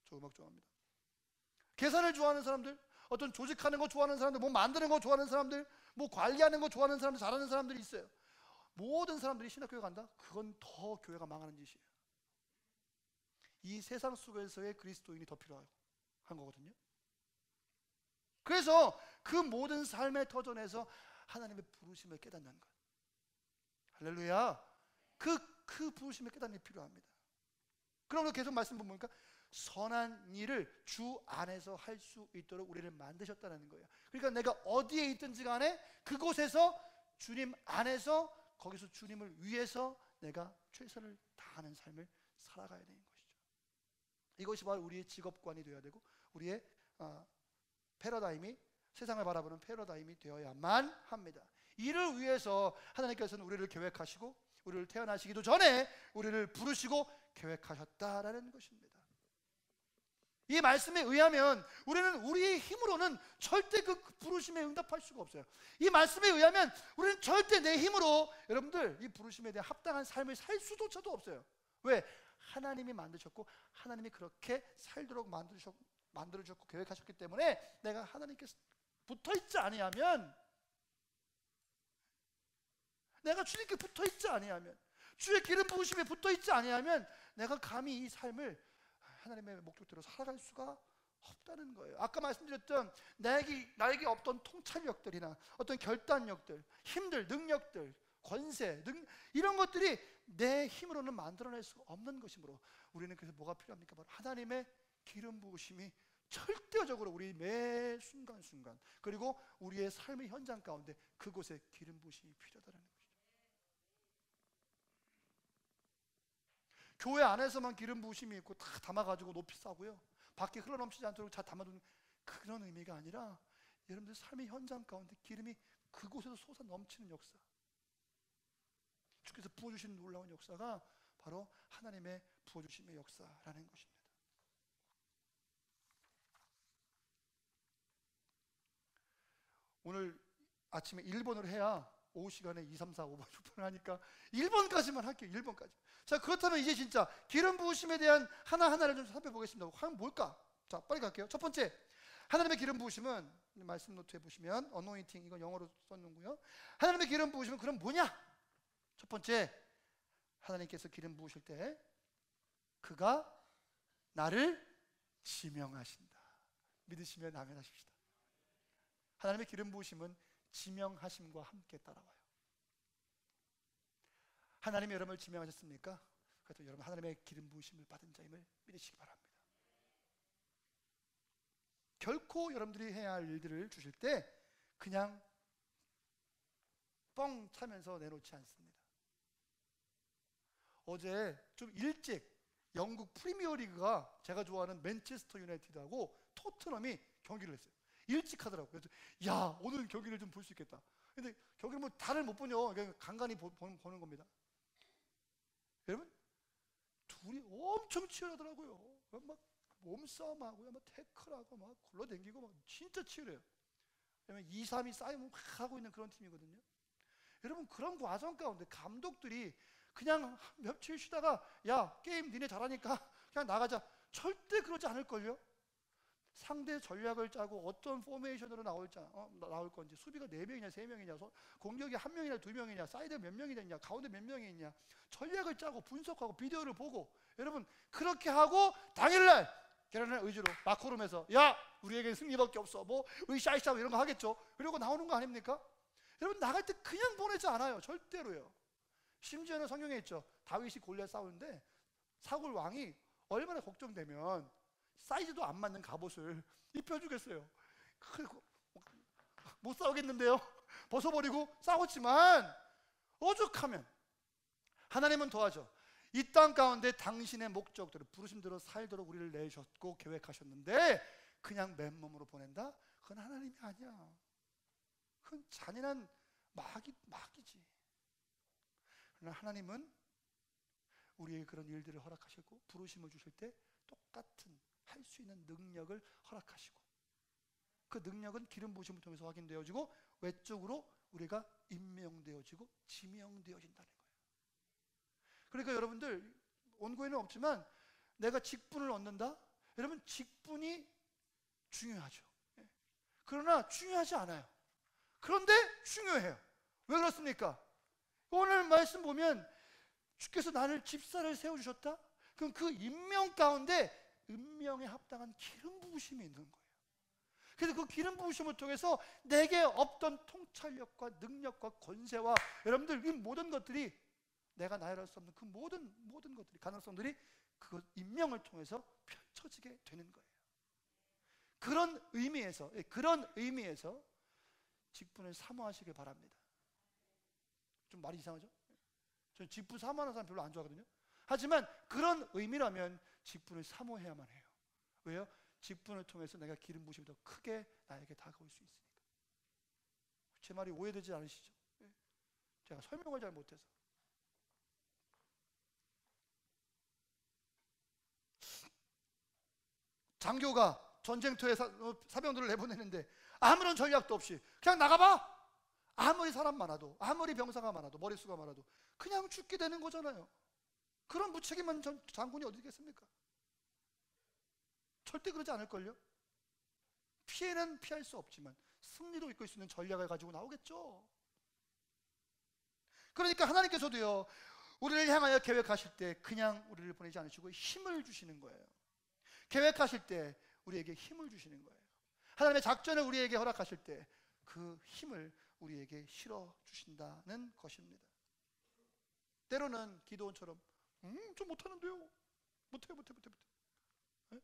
저 음악 좋아합니다. 계산을 좋아하는 사람들, 어떤 조직하는 거 좋아하는 사람들, 뭐 만드는 거 좋아하는 사람들, 뭐 관리하는 거 좋아하는 사람들, 잘하는 사람들이 있어요. 모든 사람들이 신학교에 간다? 그건 더 교회가 망하는 짓이에요. 이 세상 속에서의 그리스도인이 더 필요한 거거든요. 그래서 그 모든 삶의 터전에서 하나님의 부르심을 깨닫는 것. 할렐루야. 그 부르심을 깨닫는 게 필요합니다. 그러면 계속 말씀 보니까 선한 일을 주 안에서 할 수 있도록 우리를 만드셨다는 거예요. 그러니까 내가 어디에 있든지 간에 그곳에서 주님 안에서 거기서 주님을 위해서 내가 최선을 다하는 삶을 살아가야 되는 것이죠. 이것이 바로 우리의 직업관이 되어야 되고 우리의 패러다임이 세상을 바라보는 패러다임이 되어야만 합니다. 이를 위해서 하나님께서는 우리를 계획하시고 우리를 태어나시기도 전에 우리를 부르시고 계획하셨다라는 것입니다. 이 말씀에 의하면 우리는 우리의 힘으로는 절대 그 부르심에 응답할 수가 없어요. 이 말씀에 의하면 우리는 절대 내 힘으로 여러분들 이 부르심에 대한 합당한 삶을 살 수조차도 없어요. 왜? 하나님이 만드셨고 하나님이 그렇게 살도록 만들어주셨고 계획하셨기 때문에 내가 하나님께 붙어있지 아니하면, 내가 주님께 붙어있지 아니하면, 주의 기름 부으심에 붙어있지 아니하면 내가 감히 이 삶을 하나님의 목적대로 살아갈 수가 없다는 거예요. 아까 말씀드렸던 나에게 없던 통찰력들이나 어떤 결단력들, 힘들, 능력들, 권세, 이런 것들이 내 힘으로는 만들어낼 수 없는 것이므로 우리는 그래서 뭐가 필요합니까? 바로 하나님의 기름 부으심이 절대적으로 우리 매 순간순간 그리고 우리의 삶의 현장 가운데 그곳에 기름 부으심이 필요하다는 것이죠. 교회 안에서만 기름 부으심이 있고 다 담아가지고 높이 싸고요, 밖에 흘러넘치지 않도록 잘 담아두는 그런 의미가 아니라 여러분들 삶의 현장 가운데 기름이 그곳에서 솟아 넘치는 역사, 주께서 부어주시는 놀라운 역사가 바로 하나님의 부어주심의 역사라는 것입니다. 오늘 아침에 1번으로 해야 오후 시간에 2, 3, 4, 5번, 6번 하니까 1번까지만 할게요. 1번까지. 자, 그렇다면 이제 진짜 기름 부으심에 대한 하나하나를 좀 살펴보겠습니다. 과연 뭘까? 자, 빨리 갈게요. 첫 번째, 하나님의 기름 부으심은, 말씀 노트에 보시면 어노인팅, 이건 영어로 썼는고요. 하나님의 기름 부으심은 그럼 뭐냐? 첫 번째, 하나님께서 기름 부으실 때 그가 나를 지명하신다. 믿으시면 아멘 하십시다. 하나님의 기름 부으심은 지명하심과 함께 따라와요. 하나님이 여러분을 지명하셨습니까? 그래서 여러분 하나님의 기름 부으심을 받은 자임을 믿으시기 바랍니다. 결코 여러분들이 해야 할 일들을 주실 때 그냥 뻥 차면서 내놓지 않습니다. 어제 좀 일찍 영국 프리미어 리그가, 제가 좋아하는 맨체스터 유나이티드하고 토트넘이 경기를 했어요. 일찍 하더라고요. 그래서 야, 오늘 경기를 좀 볼 수 있겠다. 근데 경기를 뭐 다를 못 보죠. 그냥 간간히 보는 겁니다. 여러분, 둘이 엄청 치열하더라고요. 막 몸싸움하고요, 막 태클하고 막 굴러댕기고 막 진짜 치열해요. 왜냐면 2, 3이 쌓이면 막 하고 있는 그런 팀이거든요. 여러분, 그런 과정 가운데 감독들이 그냥 며칠 쉬다가 야, 게임 니네 잘하니까 그냥 나가자, 절대 그러지 않을걸요. 상대 전략을 짜고 어떤 포메이션으로 나올 건지, 수비가 4명이냐 3명이냐, 공격이 1명이냐 2명이냐, 사이드 몇 명이 있냐, 가운데 몇 명이 있냐, 전략을 짜고 분석하고 비디오를 보고, 여러분 그렇게 하고 당일날 결혼할 의지로 마코룸에서 야, 우리에게 승리밖에 없어, 뭐 으쌰으쌰 이런 거 하겠죠. 그리고 나오는 거 아닙니까? 여러분, 나갈 때 그냥 보내지 않아요. 절대로요. 심지어는 성경에 있죠. 다윗이 골리앗 싸우는데 사울 왕이 얼마나 걱정되면 사이즈도 안 맞는 갑옷을 입혀주겠어요. 못 싸우겠는데요. 벗어버리고 싸웠지만 오죽하면 하나님은 더하죠. 이 땅 가운데 당신의 목적대로 부르심대로 살도록 우리를 내셨고 계획하셨는데 그냥 맨몸으로 보낸다? 그건 하나님이 아니야. 그건 잔인한 마귀지. 그러나 하나님은 우리에게 그런 일들을 허락하시고 부르심을 주실 때 똑같은 할 수 있는 능력을 허락하시고, 그 능력은 기름 부으심을 통해서 확인되어지고 외적으로 우리가 임명되어지고 지명되어진다는 거예요. 그러니까 여러분들, 원고에는 없지만 내가 직분을 얻는다? 여러분, 직분이 중요하죠. 그러나 중요하지 않아요. 그런데 중요해요. 왜 그렇습니까? 오늘 말씀 보면 주께서 나를 집사를 세워주셨다? 그럼 그 임명 가운데 임명에 합당한 기름 부으심이 있는 거예요. 그래서 그 기름 부으심을 통해서 내게 없던 통찰력과 능력과 권세와 여러분들 이 모든 것들이, 내가 나열할 수 없는 그 모든 것들이, 가능성들이 그 임명을 통해서 펼쳐지게 되는 거예요. 그런 의미에서 직분을 사모하시길 바랍니다. 좀 말이 이상하죠? 저는 직분 사모하는 사람 별로 안 좋아하거든요. 하지만 그런 의미라면 직분을 사모해야만 해요. 왜요? 직분을 통해서 내가 기름 부으심이 더 크게 나에게 다가올 수 있으니까. 제 말이 오해되지 않으시죠? 제가 설명을 잘 못해서. 장교가 전쟁터에 사병들을 내보내는데 아무런 전략도 없이 그냥 나가봐! 아무리 사람 많아도, 아무리 병사가 많아도, 머릿수가 많아도 그냥 죽게 되는 거잖아요. 그런 무책임한 장군이 어디 있겠습니까? 절대 그러지 않을걸요? 피해는 피할 수 없지만 승리도 이끌 수 있는 전략을 가지고 나오겠죠. 그러니까 하나님께서도요, 우리를 향하여 계획하실 때 그냥 우리를 보내지 않으시고 힘을 주시는 거예요. 계획하실 때 우리에게 힘을 주시는 거예요. 하나님의 작전을 우리에게 허락하실 때 그 힘을 우리에게 실어 주신다는 것입니다. 때로는 기도원처럼 좀 못하는데요, 못해 네?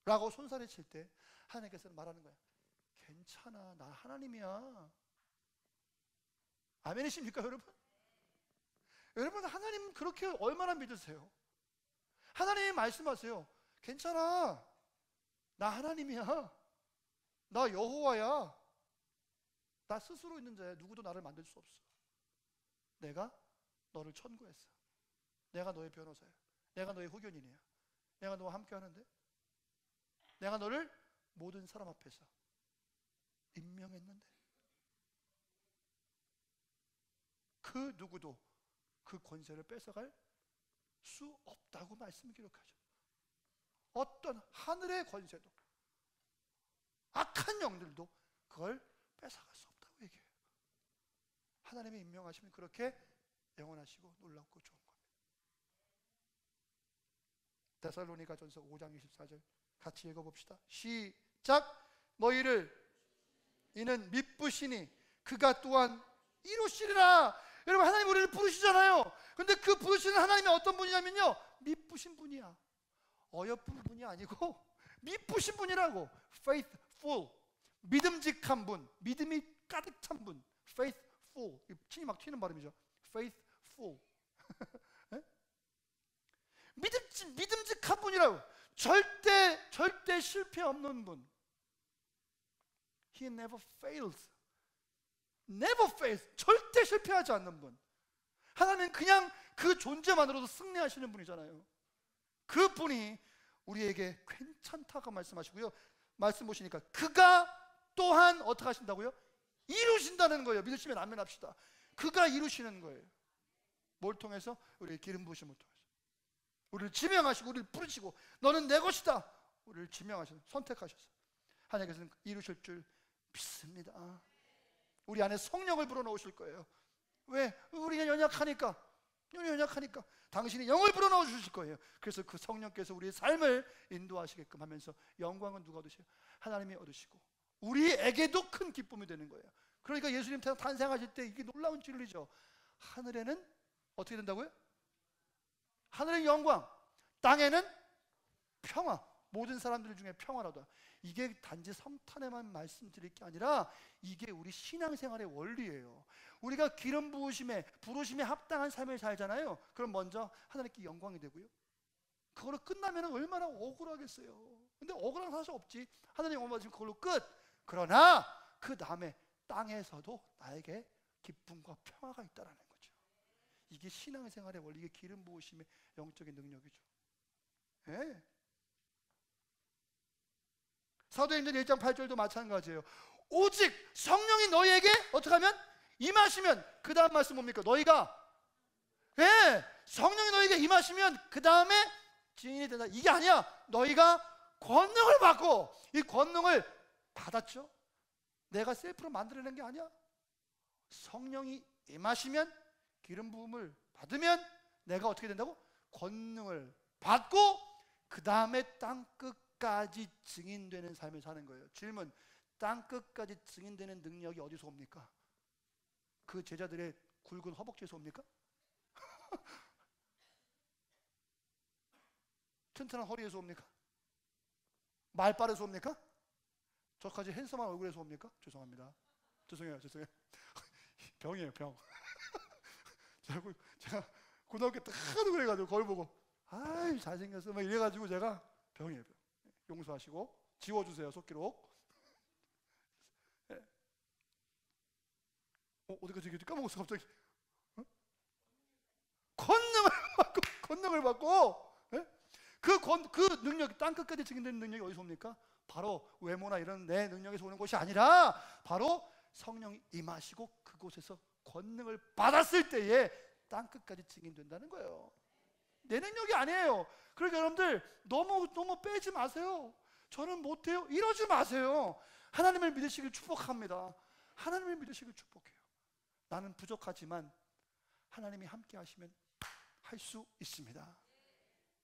라고 손살을 칠 때 하나님께서는 말하는 거야. 괜찮아, 나 하나님이야. 아멘이십니까 여러분? 여러분, 하나님 그렇게 얼마나 믿으세요? 하나님이 말씀하세요. 괜찮아, 나 하나님이야, 나 여호와야, 나 스스로 있는 자야. 누구도 나를 만들 수 없어. 내가 너를 천구했어. 내가 너의 변호사야. 내가 너의 후견인이야. 내가 너와 함께 하는데, 내가 너를 모든 사람 앞에서 임명했는데, 그 누구도 그 권세를 뺏어갈 수 없다고 말씀을 기록하죠. 어떤 하늘의 권세도, 악한 영들도 그걸 뺏어갈 수 없다고 얘기해요. 하나님의 임명하시면 그렇게 영원하시고 놀랍고 좋은 겁니다. 데살로니가전서 5장 24절 같이 읽어봅시다. 시작. 너희를 이는 미쁘시니 그가 또한 이루시리라. 여러분, 하나님 우리를 부르시잖아요. 근데 그 부르시는 하나님이 어떤 분이냐면요, 미쁘신 분이야. 어여쁜 분이 아니고 미쁘신 분이라고. faithful, 믿음직한 분, 믿음이 가득 찬 분. faithful, 침이 막 튀는 발음이죠. faithful. 믿음직한 분이라고. 절대 실패 없는 분. He never fails. never fails. 절대 실패하지 않는 분. 하나님은 그냥 그 존재만으로도 승리하시는 분이잖아요. 그 분이 우리에게 괜찮다고 말씀하시고요. 말씀 보시니까 그가 또한 어떻게 하신다고요? 이루신다는 거예요. 믿으시면 아멘 합시다. 그가 이루시는 거예요. 뭘 통해서? 우리의 기름 부으심을 통해서. 우리를 지명하시고 우리를 부르시고 너는 내 것이다. 우리를 지명하셔서 선택하셔서 하나님께서는 이루실 줄 믿습니다. 우리 안에 성령을 불어넣으실 거예요. 왜? 우리가 연약하니까. 당신이 영을 불어넣어 주실 거예요. 그래서 그 성령께서 우리의 삶을 인도하시게끔 하면서 영광은 누가 얻으세요? 하나님이 얻으시고 우리에게도 큰 기쁨이 되는 거예요. 그러니까 예수님 탄생하실 때 이게 놀라운 진리죠. 하늘에는 어떻게 된다고요? 하늘의 영광, 땅에는 평화. 모든 사람들 중에 평화로다. 이게 단지 성탄에만 말씀드릴 게 아니라 이게 우리 신앙생활의 원리예요. 우리가 기름 부으심에 합당한 삶을 살잖아요. 그럼 먼저 하나님께 영광이 되고요. 그걸로 끝나면 얼마나 억울하겠어요. 근데 억울한 사실 없지. 하나님 영광 받으시면 그걸로 끝. 그러나 그 다음에 땅에서도 나에게 기쁨과 평화가 있다는 거죠. 이게 신앙생활의 원리, 이게 기름 부으심의 영적인 능력이죠. 네. 사도행전 1장 8절도 마찬가지예요. 오직 성령이 너희에게 어떻게 하면? 임하시면. 그 다음 말씀 뭡니까? 너희가 성령이 너희에게 임하시면 그 다음에 증인이 된다. 이게 아니야. 너희가 권능을 받고, 이 권능을 받았죠. 내가 셀프로 만들어낸 게 아니야. 성령이 임하시면, 기름 부음을 받으면 내가 어떻게 된다고? 권능을 받고 그 다음에 땅끝까지 증인되는 삶을 사는 거예요. 질문, 땅끝까지 증인되는 능력이 어디서 옵니까? 그 제자들의 굵은 허벅지에서 옵니까? 튼튼한 허리에서 옵니까? 말빨에서 옵니까? 저까지 핸섬한 얼굴에서 옵니까? 죄송합니다. 죄송해요. 병이에요, 병. 제가 고등학교 때 하도 그래가지고 거울 보고 아이 잘생겼어 막 이래가지고 제가 병이에요, 병. 용서하시고 지워주세요, 속기록. 어디까지 까먹었어 갑자기. 권능을 받고 그 능력이 땅끝까지 증인되는 능력이 어디서 옵니까? 바로 외모나 이런 내 능력에서 오는 것이 아니라 바로 성령이 임하시고 그곳에서 권능을 받았을 때에 땅끝까지 증인된다는 거예요. 내 능력이 아니에요. 그러니까 여러분들 너무 빼지 마세요. 저는 못해요 이러지 마세요. 하나님을 믿으시길 축복합니다. 하나님을 믿으시길 축복해요. 나는 부족하지만 하나님이 함께 하시면 할 수 있습니다.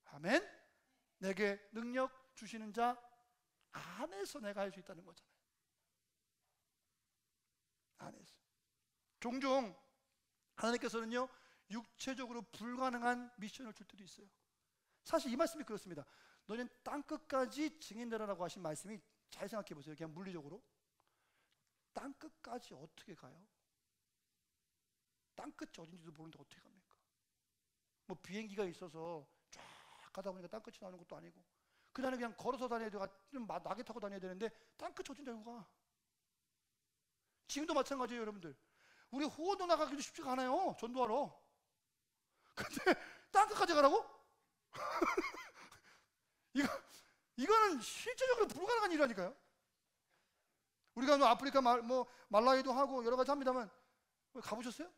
아멘. 내게 능력 주시는 자 안에서 내가 할 수 있다는 거잖아요. 안에서. 종종 하나님께서는요 육체적으로 불가능한 미션을 줄 때도 있어요. 사실 이 말씀이 그렇습니다. 너는 땅끝까지 증인되라라고 하신 말씀이, 잘 생각해 보세요. 그냥 물리적으로 땅끝까지 어떻게 가요? 땅끝이 어딘지도 모르는데 어떻게 갑니까? 뭐 비행기가 있어서 쫙 가다 보니까 땅끝이 나오는 것도 아니고, 그날은 그냥 걸어서 다녀야 되고 좀 낙에 타고 다녀야 되는데 땅끝이 어딘지 알고 가. 지금도 마찬가지예요, 여러분들. 우리 호원도 나가기도 쉽지가 않아요, 전도하러. 근데 땅끝까지 가라고? 이거는 실제적으로 불가능한 일이라니까요. 우리가 뭐 아프리카 말라위도 하고 여러 가지 합니다만, 가보셨어요?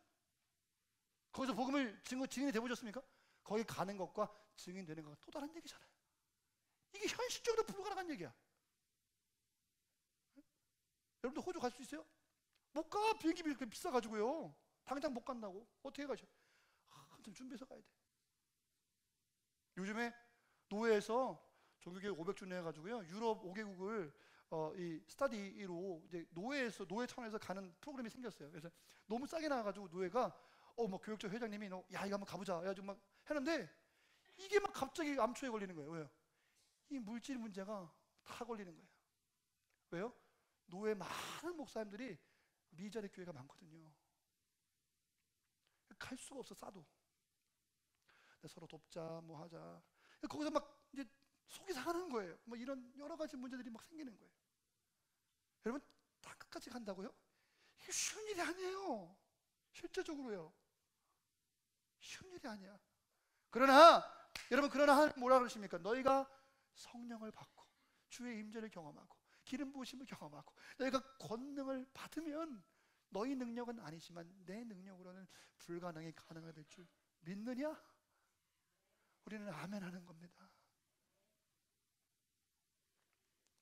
거기서 복음을 증인이 돼보셨습니까? 거기 가는 것과 증인되는 것과 또 다른 얘기잖아요. 이게 현실적으로 불가능한 얘기야. 여러분들 호주 갈 수 있어요? 못 가. 비행기 그렇게 비싸가지고요. 당장 못 간다고. 어떻게 가죠? 한참 준비해서 가야 돼. 요즘에 노회에서 종교개혁 500주년 해가지고요, 유럽 5개국을 이 스터디로 이제 노회 차원에서 가는 프로그램이 생겼어요. 그래서 너무 싸게 나와가지고 노회가 뭐 교육처 회장님이 야 이거 한번 가보자 해가지고 막 했는데, 이게 막 갑자기 암초에 걸리는 거예요. 왜요? 이 물질 문제가 다 걸리는 거예요. 왜요? 노회 많은 목사님들이 미자리 교회가 많거든요. 갈 수가 없어, 싸도. 서로 돕자, 뭐 하자. 거기서 막 이제 속이 상하는 거예요. 뭐 이런 여러 가지 문제들이 막 생기는 거예요. 여러분, 땅끝까지 간다고요? 이게 쉬운 일이 아니에요. 실제적으로요. 쉬운 일이 아니야. 그러나 하나님 뭐라 그러십니까? 너희가 성령을 받고 주의 임재를 경험하고 기름 부으심을 경험하고 너희가 권능을 받으면 너희 능력은 아니지만 내 능력으로는 불가능이 가능하게 될 줄 믿느냐? 우리는 아멘 하는 겁니다.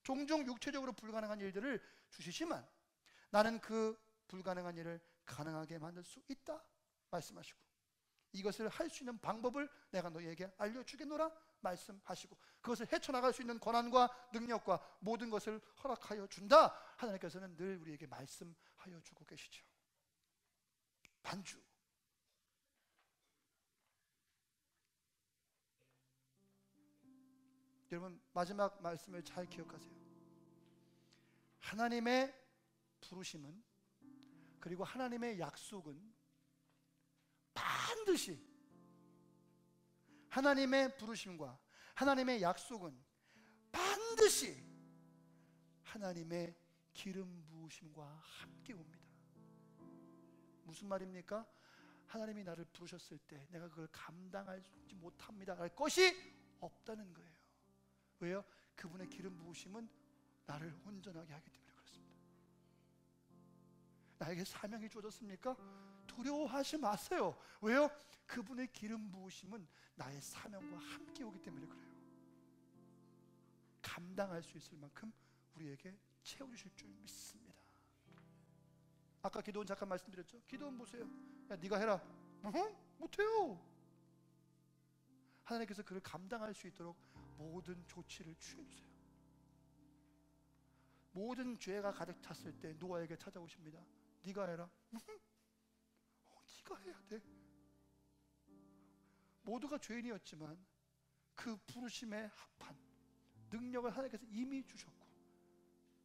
종종 육체적으로 불가능한 일들을 주시지만 나는 그 불가능한 일을 가능하게 만들 수 있다 말씀하시고, 이것을 할 수 있는 방법을 내가 너희에게 알려주겠노라 말씀하시고, 그것을 헤쳐나갈 수 있는 권한과 능력과 모든 것을 허락하여 준다. 하나님께서는 늘 우리에게 말씀하여 주고 계시죠. 반주. 여러분, 마지막 말씀을 잘 기억하세요. 하나님의 부르심은, 그리고 하나님의 약속은 반드시, 하나님의 부르심과 하나님의 약속은 반드시 하나님의 기름 부으심과 함께 옵니다. 무슨 말입니까? 하나님이 나를 부르셨을 때 내가 그걸 감당하지 못합니다 할 것이 없다는 거예요. 왜요? 그분의 기름 부으심은 나를 온전하게 하기 때문에 그렇습니다. 나에게 사명이 주어졌습니까? 두려워하지 마세요. 왜요? 그분의 기름 부으심은 나의 사명과 함께 오기 때문에 그래요. 감당할 수 있을 만큼 우리에게 채워주실 줄 믿습니다. 아까 기도원 잠깐 말씀드렸죠? 기도원 보세요. 야, 네가 해라. 못해요. 하나님께서 그를 감당할 수 있도록 모든 조치를 취해주세요. 모든 죄가 가득 찼을 때 노아에게 찾아오십니다. 네가 해라. 네가 해야 돼. 모두가 죄인이었지만 그 부르심에 합한 능력을 하나님께서 이미 주셨고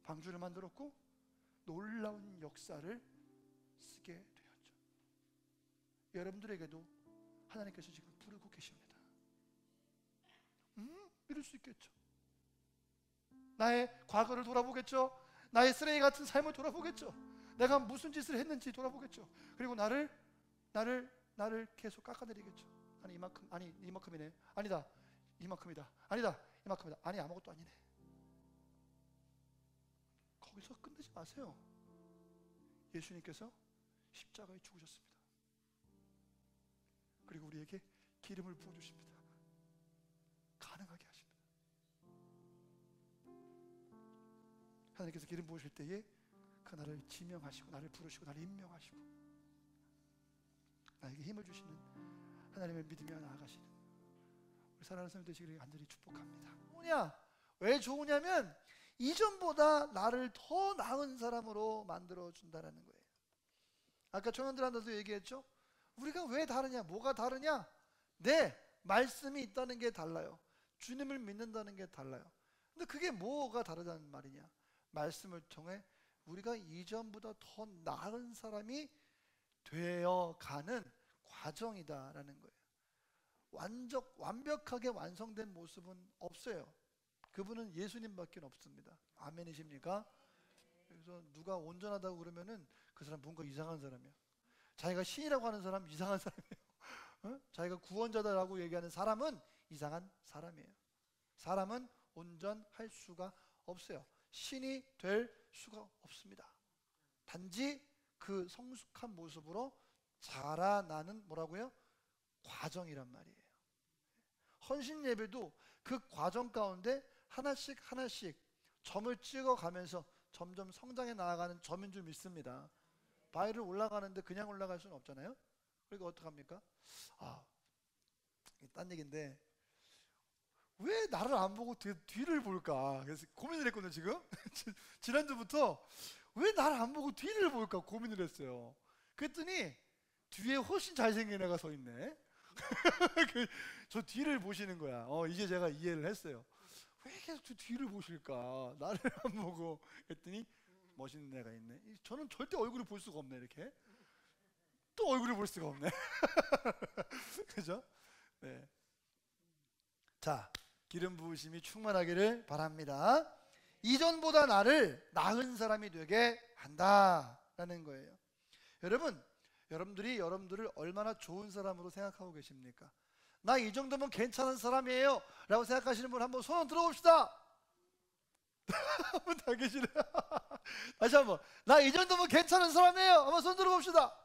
방주를 만들었고 놀라운 역사를 쓰게 되었죠. 여러분들에게도 하나님께서 지금 부르고 계십니다. 이럴 수 있겠죠. 나의 과거를 돌아보겠죠. 나의 쓰레기 같은 삶을 돌아보겠죠. 내가 무슨 짓을 했는지 돌아보겠죠. 그리고 나를 계속 깎아내리겠죠. 아니 이만큼, 아니 이만큼이네. 아니다 이만큼이다. 아니다 이만큼이다. 아니 아무것도 아니네. 거기서 끝내지 마세요. 예수님께서 십자가에 죽으셨습니다. 그리고 우리에게 기름을 부어주십니다. 가능하게 하십니다. 하나님께서 기름 부으실 때에 그 나를 지명하시고 나를 부르시고 나를 임명하시고 나에게 힘을 주시는 하나님을 믿으며 나아가시는 우리 사랑하는 성도 되시기를 간절히 축복합니다. 왜 좋으냐면 이전보다 나를 더 나은 사람으로 만들어 준다는 거예요. 아까 청년들한테도 얘기했죠. 우리가 왜 다르냐? 뭐가 다르냐? 네, 말씀이 있다는 게 달라요. 주님을 믿는다는 게 달라요. 근데 그게 뭐가 다르다는 말이냐? 말씀을 통해 우리가 이전보다 더 나은 사람이 되어가는 과정이다라는 거예요. 완벽하게 완성된 모습은 없어요. 그분은 예수님밖에 없습니다. 아멘이십니까? 그래서 누가 온전하다고 그러면은 그 사람 뭔가 이상한 사람이야. 자기가 신이라고 하는 사람 이상한 사람이에요. 어? 자기가 구원자다라고 얘기하는 사람은 이상한 사람이에요. 사람은 온전할 수가 없어요. 신이 될 수가 없습니다. 단지 그 성숙한 모습으로 자라나는 뭐라고요? 과정이란 말이에요. 헌신 예배도 그 과정 가운데 하나씩 하나씩 점을 찍어가면서 점점 성장해 나아가는 점인 줄 믿습니다. 바위를 올라가는데 그냥 올라갈 수는 없잖아요. 그러니까 어떡합니까? 딴 얘기인데 왜 나를 안 보고 뒤를 볼까? 그래서 고민을 했거든요. 지금 지난주부터 왜 나를 안 보고 뒤를 볼까 고민을 했어요. 그랬더니 뒤에 훨씬 잘생긴 애가 서 있네. 저 뒤를 보시는 거야. 이제 제가 이해를 했어요. 왜 계속 저 뒤를 보실까? 나를 안 보고. 했더니 멋있는 애가 있네. 저는 절대 얼굴을 볼 수가 없네. 이렇게 또 얼굴을 볼 수가 없네. 그죠? 네. 자, 기름 부으심이 충만하기를 바랍니다. 이전보다 나를 나은 사람이 되게 한다라는 거예요. 여러분들이 여러분들을 얼마나 좋은 사람으로 생각하고 계십니까? 나 이 정도면 괜찮은 사람이에요 라고 생각하시는 분 한번 손 들어봅시다. 한번 다 계시네요. 다시 한번, 나 이 정도면 괜찮은 사람이에요. 한번 손 들어봅시다.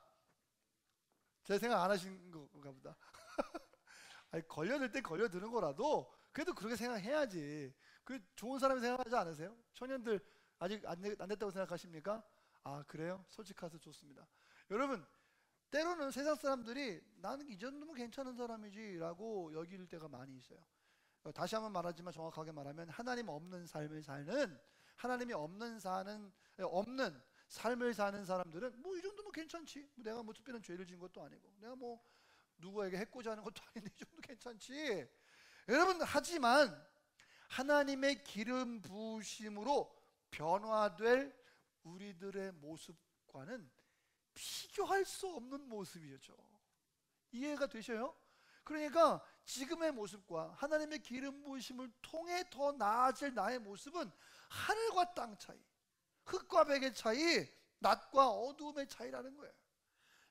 제 생각 안 하신 건가 보다. 아니, 걸려들 때 걸려드는 거라도 그래도 그렇게 생각해야지. 그 좋은 사람이 생각하지 않으세요? 청년들 아직 안 됐다고 생각하십니까? 아, 그래요? 솔직해서 좋습니다. 여러분, 때로는 세상 사람들이 나는 이 정도면 괜찮은 사람이지 라고 여길 때가 많이 있어요. 다시 한번 말하지만 정확하게 말하면 하나님 없는 삶을 사는, 하나님이 없는 삶을 사는 사람들은 뭐 이 정도면 괜찮지, 내가 뭐 특별한 죄를 지은 것도 아니고 내가 뭐 누구에게 해코지 하는 것도 아닌데 이 정도 괜찮지. 여러분, 하지만 하나님의 기름 부으심으로 변화될 우리들의 모습과는 비교할 수 없는 모습이죠. 이해가 되셔요? 그러니까 지금의 모습과 하나님의 기름 부으심을 통해 더 나아질 나의 모습은 하늘과 땅 차이, 흙과 백의 차이, 낮과 어두움의 차이라는 거예요.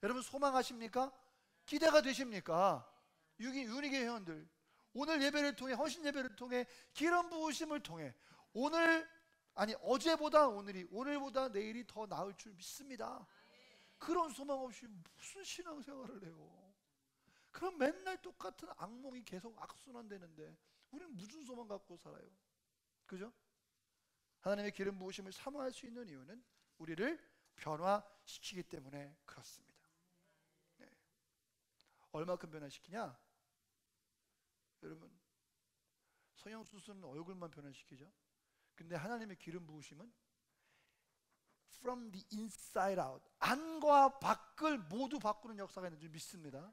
여러분, 소망하십니까? 기대가 되십니까? 유니게 회원들, 오늘 예배를 통해, 헌신 예배를 통해, 기름 부으심을 통해 어제보다 오늘이, 오늘보다 내일이 더 나을 줄 믿습니다. 그런 소망 없이 무슨 신앙생활을 해요? 그럼 맨날 똑같은 악몽이 계속 악순환되는데 우리는 무슨 소망 갖고 살아요? 그죠? 하나님의 기름 부으심을 사모할 수 있는 이유는 우리를 변화시키기 때문에 그렇습니다. 네. 얼마큼 변화시키냐? 여러분, 성형수술은 얼굴만 변화시키죠. 근데 하나님의 기름 부으심은 from the inside out, 안과 밖을 모두 바꾸는 역사가 있는 줄 믿습니다.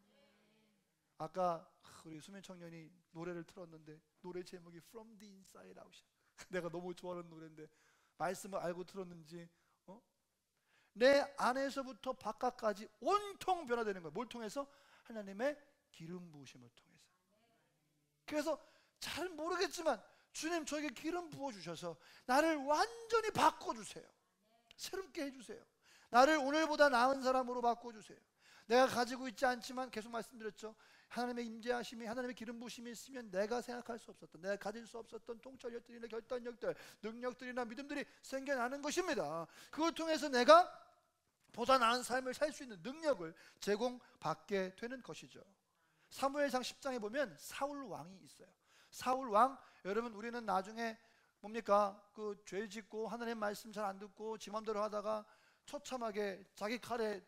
아까 우리 수면 청년이 노래를 틀었는데 노래 제목이 From the Inside Out. 내가 너무 좋아하는 노래인데 말씀을 알고 틀었는지 내 안에서부터 바깥까지 온통 변화되는 거예요. 뭘 통해서? 하나님의 기름 부으심을 통해서. 그래서 잘 모르겠지만 주님, 저에게 기름 부어주셔서 나를 완전히 바꿔주세요. 새롭게 해주세요. 나를 오늘보다 나은 사람으로 바꿔주세요. 내가 가지고 있지 않지만, 계속 말씀드렸죠, 하나님의 임재하심이, 하나님의 기름 부으심이 있으면 내가 생각할 수 없었던, 내가 가질 수 없었던 통찰력들이나 결단력들, 능력들이나 믿음들이 생겨나는 것입니다. 그걸 통해서 내가 보다 나은 삶을 살 수 있는 능력을 제공받게 되는 것이죠. 사무엘상 10장에 보면 사울 왕이 있어요. 사울 왕, 여러분, 우리는 나중에 뭡니까? 그 죄 짓고 하나님 말씀 잘 안 듣고 지 맘대로 하다가 처참하게 자기 칼에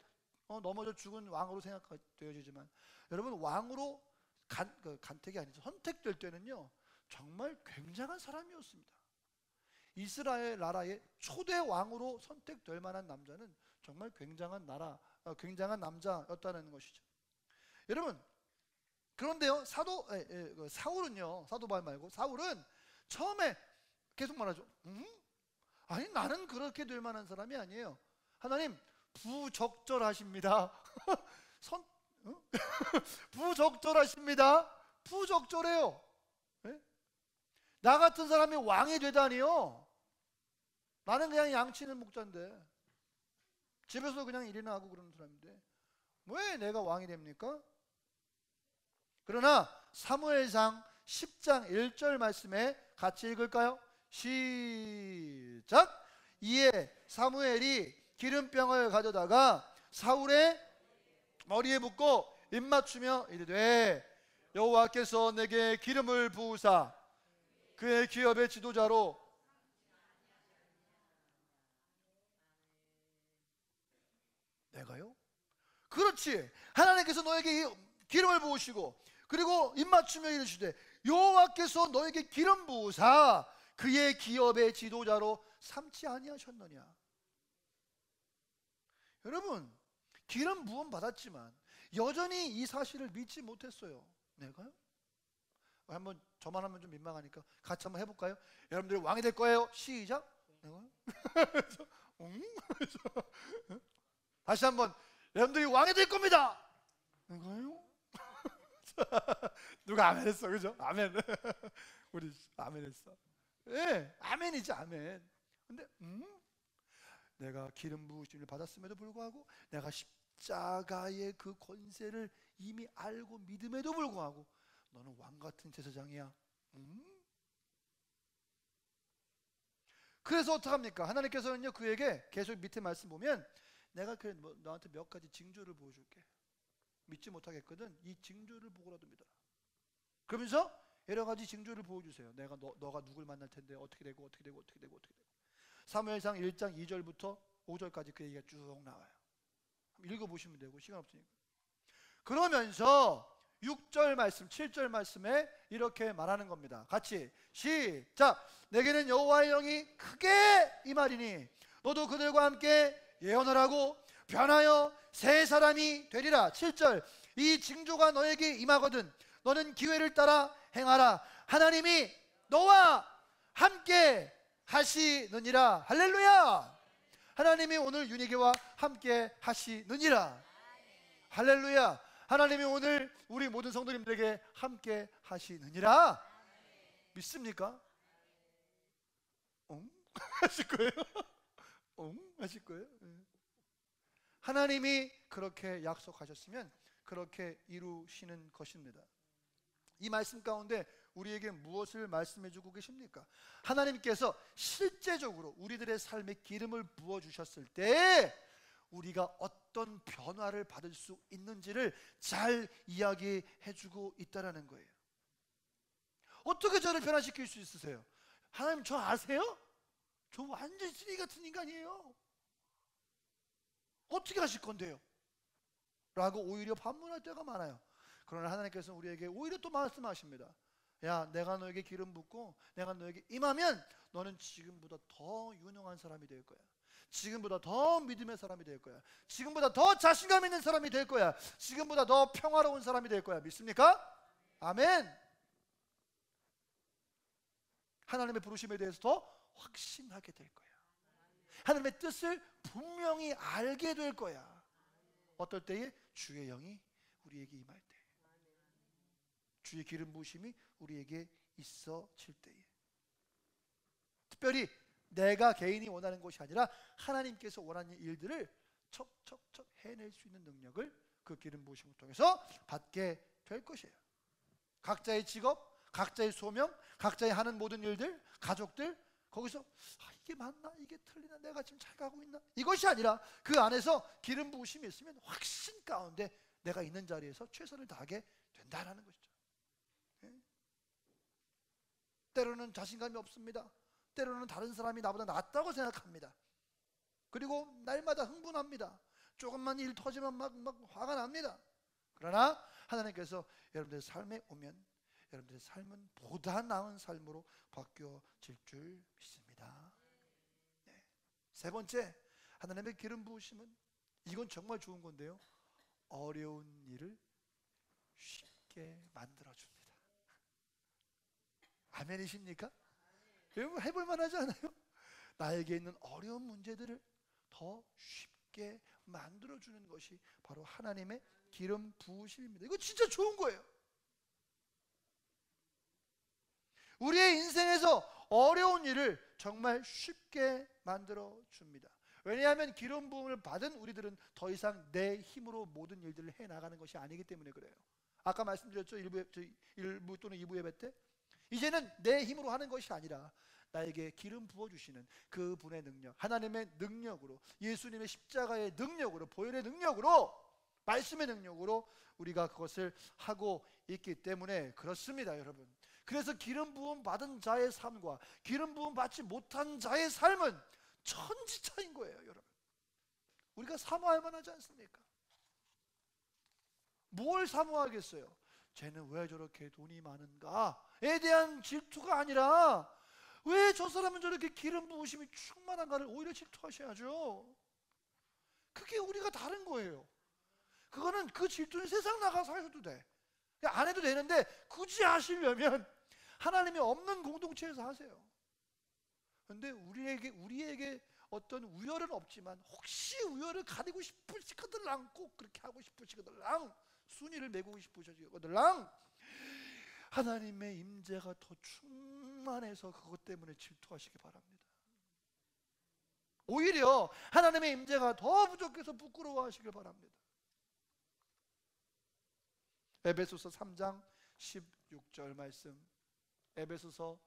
넘어져 죽은 왕으로 생각되어지지만, 여러분, 왕으로 간택이 아니죠, 선택될 때는요 정말 굉장한 사람이었습니다. 이스라엘 나라의 초대 왕으로 선택될 만한 남자는 정말 굉장한 남자였다는 것이죠. 여러분, 그런데요, 사울은요, 사도바울 말고 사울은 처음에 계속 말하죠. 아니, 나는 그렇게 될 만한 사람이 아니에요. 하나님, 부적절하십니다. 부적절하십니다. 부적절해요. 예? 나 같은 사람이 왕이 되다니요. 나는 그냥 양치는 목자인데, 집에서 그냥 일이나 하고 그러는 사람인데 왜 내가 왕이 됩니까? 그러나 사무엘상 10장 1절 말씀에 같이 읽을까요? 시작. 이에 사무엘이 기름병을 가져다가 사울의 머리에 붓고 입맞추며 이르되 여호와께서 내게 기름을 부으사 그의 기업의 지도자로. 내가요? 그렇지. 하나님께서 너에게 기름을 부으시고 그리고 입맞추며 이르시되 여호와께서 너에게 기름 부으사 그의 기업의 지도자로 삼지 아니하셨느냐. 여러분, 기름 부음 받았지만 여전히 이 사실을 믿지 못했어요. 내가요? 한번 저만 하면 좀 민망하니까 같이 한번 해볼까요? 여러분들이 왕이 될 거예요. 시작. 내가요? 다시 한번 여러분들이 왕이 될 겁니다. 내가요? 누가 아멘 했어? 그죠? 아멘. 우리 아멘 했어. 예, 아멘이지 아멘. 근데 내가 기름 부으심을 받았음에도 불구하고 내가 십자가의 그 권세를 이미 알고 믿음에도 불구하고 너는 왕 같은 제사장이야. 그래서 어떡합니까? 하나님께서는요 그에게 계속 밑에 말씀 보면 내가 그래 너한테 몇 가지 징조를 보여줄게. 믿지 못하겠거든. 이 징조를 보고라도 믿어라. 그러면서 여러 가지 징조를 보여주세요. 내가 너가 누굴 만날 텐데 어떻게 되고 어떻게 되고 어떻게 되고 어떻게 되고. 사무엘상 1장 2절부터 5절까지 그 얘기가 쭉 나와요. 읽어보시면 되고 시간 없으니까. 그러면서 6절 말씀 7절 말씀에 이렇게 말하는 겁니다. 같이 시작. 내게는 여호와의 영이 크게 임하리니 너도 그들과 함께 예언을 하고 변하여 새 사람이 되리라. 7절. 이 징조가 너에게 임하거든 너는 기회를 따라 행하라. 하나님이 너와 함께 하시느니라. 할렐루야. 하나님이 오늘 윤희계와 함께 하시느니라. 할렐루야. 하나님이 오늘 우리 모든 성도님들에게 함께 하시느니라. 믿습니까? 하실 거예요? 하실 거예요? 하나님이 그렇게 약속하셨으면 그렇게 이루시는 것입니다. 이 말씀 가운데 우리에게 무엇을 말씀해 주고 계십니까? 하나님께서 실제적으로 우리들의 삶에 기름을 부어주셨을 때 우리가 어떤 변화를 받을 수 있는지를 잘 이야기해 주고 있다는 거예요. 어떻게 저를 변화시킬 수 있으세요? 하나님 저 아세요? 저 완전 쓰레기 같은 인간이에요. 어떻게 하실 건데요? 라고 오히려 반문할 때가 많아요. 그러나 하나님께서는 우리에게 오히려 또 말씀하십니다. 야, 내가 너에게 기름 붓고 내가 너에게 임하면 너는 지금보다 더 유능한 사람이 될 거야. 지금보다 더 믿음의 사람이 될 거야. 지금보다 더 자신감 있는 사람이 될 거야. 지금보다 더 평화로운 사람이 될 거야. 믿습니까? 아멘. 하나님의 부르심에 대해서 더 확신하게 될 거야. 하나님의 뜻을 분명히 알게 될 거야. 어떨 때에? 주의 영이 우리에게 임할 때, 주의 기름 부으심이 우리에게 있어질 때에. 특별히 내가 개인이 원하는 것이 아니라 하나님께서 원하는 일들을 척척척 해낼 수 있는 능력을 그 기름 부으심을 통해서 받게 될 것이에요. 각자의 직업, 각자의 소명, 각자의 하는 모든 일들, 가족들, 거기서 이게 맞나? 이게 틀리나? 내가 지금 잘 가고 있나? 이것이 아니라 그 안에서 기름 부으심이 있으면 확신 가운데 내가 있는 자리에서 최선을 다하게 된다라는 것이죠. 때로는 자신감이 없습니다. 때로는 다른 사람이 나보다 낫다고 생각합니다. 그리고 날마다 흥분합니다. 조금만 일 터지면 막 화가 납니다. 그러나 하나님께서 여러분들의 삶에 오면 여러분들의 삶은 보다 나은 삶으로 바뀌어질 줄 믿습니다. 네. 세 번째, 하나님의 기름 부으심은 이건 정말 좋은 건데요, 어려운 일을 쉽게 만들어줍니다. 아멘이십니까? 여러분 해볼 만하지 않아요? 나에게 있는 어려운 문제들을 더 쉽게 만들어주는 것이 바로 하나님의 기름 부으심입니다. 이거 진짜 좋은 거예요. 우리의 인생에서 어려운 일을 정말 쉽게 만들어 줍니다. 왜냐하면 기름 부음을 받은 우리들은 더 이상 내 힘으로 모든 일들을 해나가는 것이 아니기 때문에 그래요. 아까 말씀드렸죠. 1부 또는 2부 예배 때 이제는 내 힘으로 하는 것이 아니라 나에게 기름 부어주시는 그 분의 능력, 하나님의 능력으로, 예수님의 십자가의 능력으로, 보혈의 능력으로, 말씀의 능력으로 우리가 그것을 하고 있기 때문에 그렇습니다, 여러분. 그래서 기름 부음 받은 자의 삶과 기름 부음 받지 못한 자의 삶은 천지차인 거예요, 여러분. 우리가 사모할 만하지 않습니까? 뭘 사모하겠어요? 쟤는 왜 저렇게 돈이 많은가에 대한 질투가 아니라 왜 저 사람은 저렇게 기름 부으심이 충만한가를 오히려 질투하셔야죠. 그게 우리가 다른 거예요. 그거는 그 질투는 세상 나가서 하셔도 돼. 안 해도 되는데 굳이 하시려면 하나님이 없는 공동체에서 하세요. 그런데 우리에게 어떤 우열은 없지만 혹시 우열을 가리고 싶으시거들랑 꼭 그렇게 하고 싶으시거들랑 순위를 매기고 싶으시거들랑 하나님의 임재가 더 충만해서 그것 때문에 질투하시기 바랍니다. 오히려 하나님의 임재가 더 부족해서 부끄러워하시길 바랍니다. 에베소서 3장 16절 말씀, 에베소서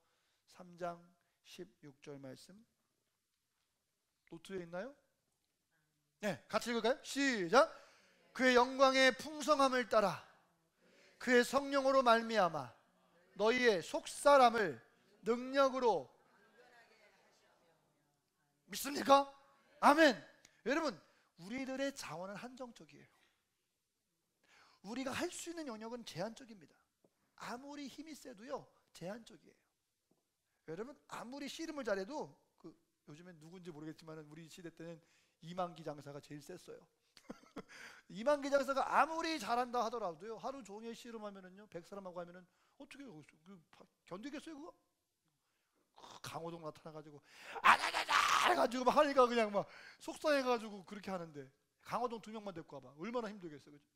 3장 16절 말씀 노트에 있나요? 네, 같이 읽을까요? 시작. 그의 영광의 풍성함을 따라 그의 성령으로 말미암아 너희의 속사람을 능력으로 믿습니까? 아멘. 여러분, 우리들의 자원은 한정적이에요. 우리가 할 수 있는 영역은 제한적입니다. 아무리 힘이 세도요 제한적이에요. 여러분, 아무리 씨름을 잘해도 요즘엔 누군지 모르겠지만 우리 시대 때는 이만기 장사가 제일 셌어요. 이만기 장사가 아무리 잘한다 하더라도요 하루 종일 씨름하면은요 100사람하고 하면은 어떻게 견디겠어요 그거? 강호동 나타나가지고 아자자자 해가지고 막 하니까 그냥 막 속상해가지고 그렇게 하는데 강호동 2명만 데리고 와봐 얼마나 힘들겠어요, 그죠?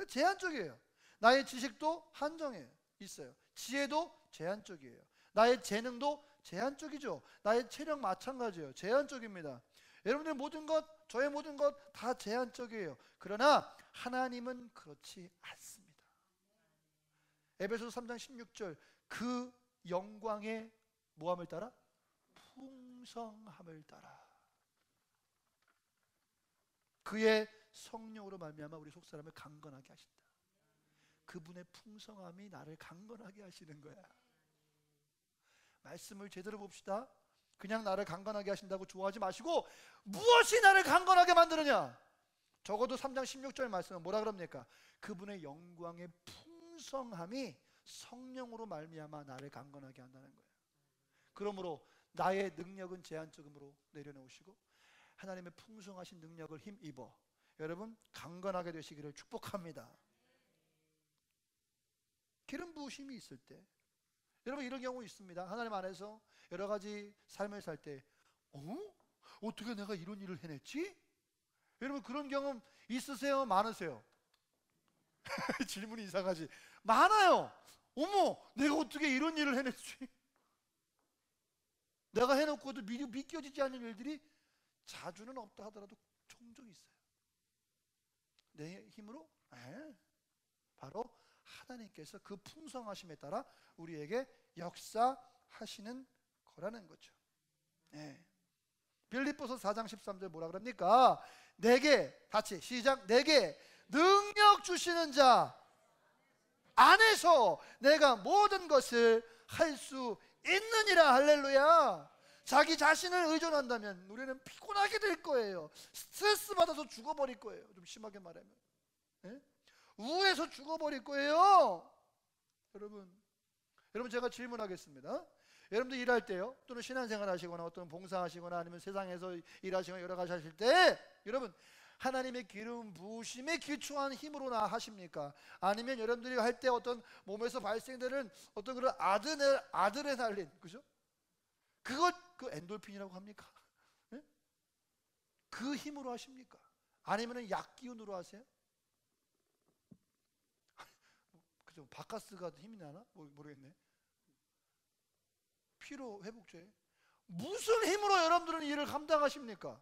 제한적이에요. 나의 지식도 한정해 있어요. 지혜도 제한적이에요. 나의 재능도 제한적이죠. 나의 체력 마찬가지예요. 제한적입니다. 여러분들의 모든 것, 저의 모든 것 다 제한적이에요. 그러나 하나님은 그렇지 않습니다. 에베소서 3장 16절 그 영광의 뭐함을 따라? 풍성함을 따라 그의 성령으로 말미암아 우리 속사람을 강건하게 하신다. 그분의 풍성함이 나를 강건하게 하시는 거야. 말씀을 제대로 봅시다. 그냥 나를 강건하게 하신다고 좋아하지 마시고 무엇이 나를 강건하게 만드느냐? 적어도 3장 16절 말씀은 뭐라 그럽니까? 그분의 영광의 풍성함이 성령으로 말미암아 나를 강건하게 한다는 거예요. 그러므로 나의 능력은 제한적으로 내려놓으시고 하나님의 풍성하신 능력을 힘입어 여러분 강건하게 되시기를 축복합니다. 기름 부으심이 있을 때 여러분 이런 경우 있습니다. 하나님 안에서 여러 가지 삶을 살 때 어떻게 내가 이런 일을 해냈지? 여러분 그런 경험 있으세요? 많으세요? 질문이 이상하지. 많아요. 어머 내가 어떻게 이런 일을 해냈지? 내가 해놓고도 믿겨지지 않는 일들이 자주는 없다 하더라도 종종 있어요. 내 힘으로? 바로 하나님께서 그 풍성하심에 따라 우리에게 역사하시는 거라는 거죠. 빌립보서 4장 13절 뭐라 그럽니까? 내게 같이 시작. 내게 능력 주시는 자 안에서 내가 모든 것을 할 수 있느니라. 할렐루야. 자기 자신을 의존한다면 우리는 피곤하게 될 거예요. 스트레스 받아서 죽어버릴 거예요. 좀 심하게 말하면 우에서 죽어버릴 거예요. 여러분 제가 질문하겠습니다. 여러분들 일할 때요 또는 신앙생활 하시거나 어떤 봉사하시거나 아니면 세상에서 일하시거나 여러 가지 하실 때 여러분 하나님의 기름 부으심에 기초한 힘으로나 하십니까? 아니면 여러분들이 할 때 어떤 몸에서 발생되는 어떤 그런 아드레날린, 그죠? 그것 그 엔돌핀이라고 합니까? 그 힘으로 하십니까? 아니면 약 기운으로 하세요? 그죠? 바카스가 힘이 나나? 모르겠네. 피로 회복제. 무슨 힘으로 여러분들은 일을 감당하십니까?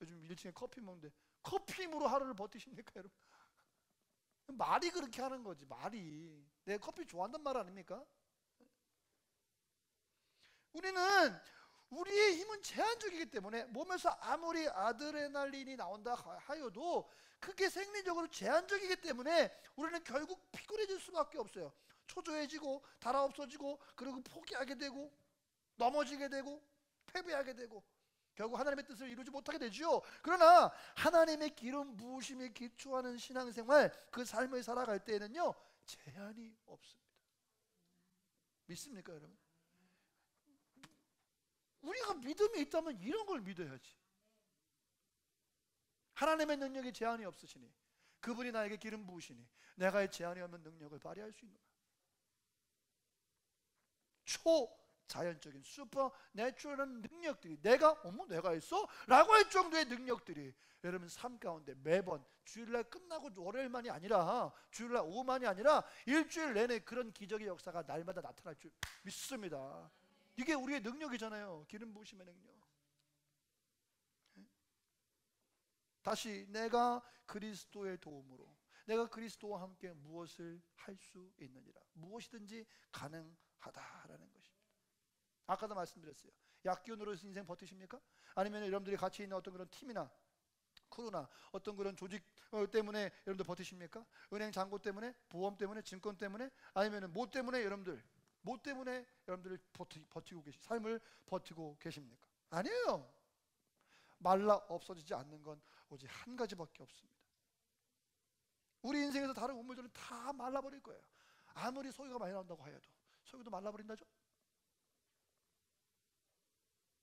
요즘 1층에 커피 먹는데 커피 힘으로 하루를 버티십니까, 여러분? 말이 그렇게 하는 거지, 말이. 내가 커피 좋아한단 말 아닙니까? 우리는 우리의 힘은 제한적이기 때문에 몸에서 아무리 아드레날린이 나온다 하여도 그게 생리적으로 제한적이기 때문에 우리는 결국 피곤해질 수밖에 없어요. 초조해지고 달아 없어지고, 그리고 포기하게 되고, 넘어지게 되고, 패배하게 되고, 결국 하나님의 뜻을 이루지 못하게 되죠. 그러나 하나님의 기름 부으심에 기초하는 신앙생활, 그 삶을 살아갈 때에는요, 제한이 없습니다. 믿습니까, 여러분? 우리가 믿음이 있다면 이런 걸 믿어야지. 하나님의 능력에 제한이 없으시니, 그분이 나에게 기름 부으시니 내가 제한이 없는 능력을 발휘할 수 있는 거야. 초자연적인 슈퍼 내추럴한 능력들이 내가 있어? 라고 할 정도의 능력들이 여러분 삶 가운데 매번 주일날 끝나고 월요일만이 아니라, 주일날 오후만이 아니라 일주일 내내 그런 기적의 역사가 날마다 나타날 줄 믿습니다. 이게 우리의 능력이잖아요. 기름 부으심의 능력. 다시, 내가 그리스도의 도움으로, 내가 그리스도와 함께 무엇을 할 수 있느니라. 무엇이든지 가능하다라는 것입니다. 아까도 말씀드렸어요. 약기운으로 인생 버티십니까? 아니면 여러분들이 같이 있는 어떤 그런 팀이나 크루나 어떤 그런 조직 때문에 여러분들 버티십니까? 은행 잔고 때문에, 보험 때문에, 증권 때문에, 아니면 뭐 때문에 여러분들 버티고 삶을 버티고 계십니까? 아니에요. 말라 없어지지 않는 건 오직 한 가지밖에 없습니다. 우리 인생에서 다른 우물들은 다 말라버릴 거예요. 아무리 소유가 많이 나온다고 하여도 소유도 말라버린다죠.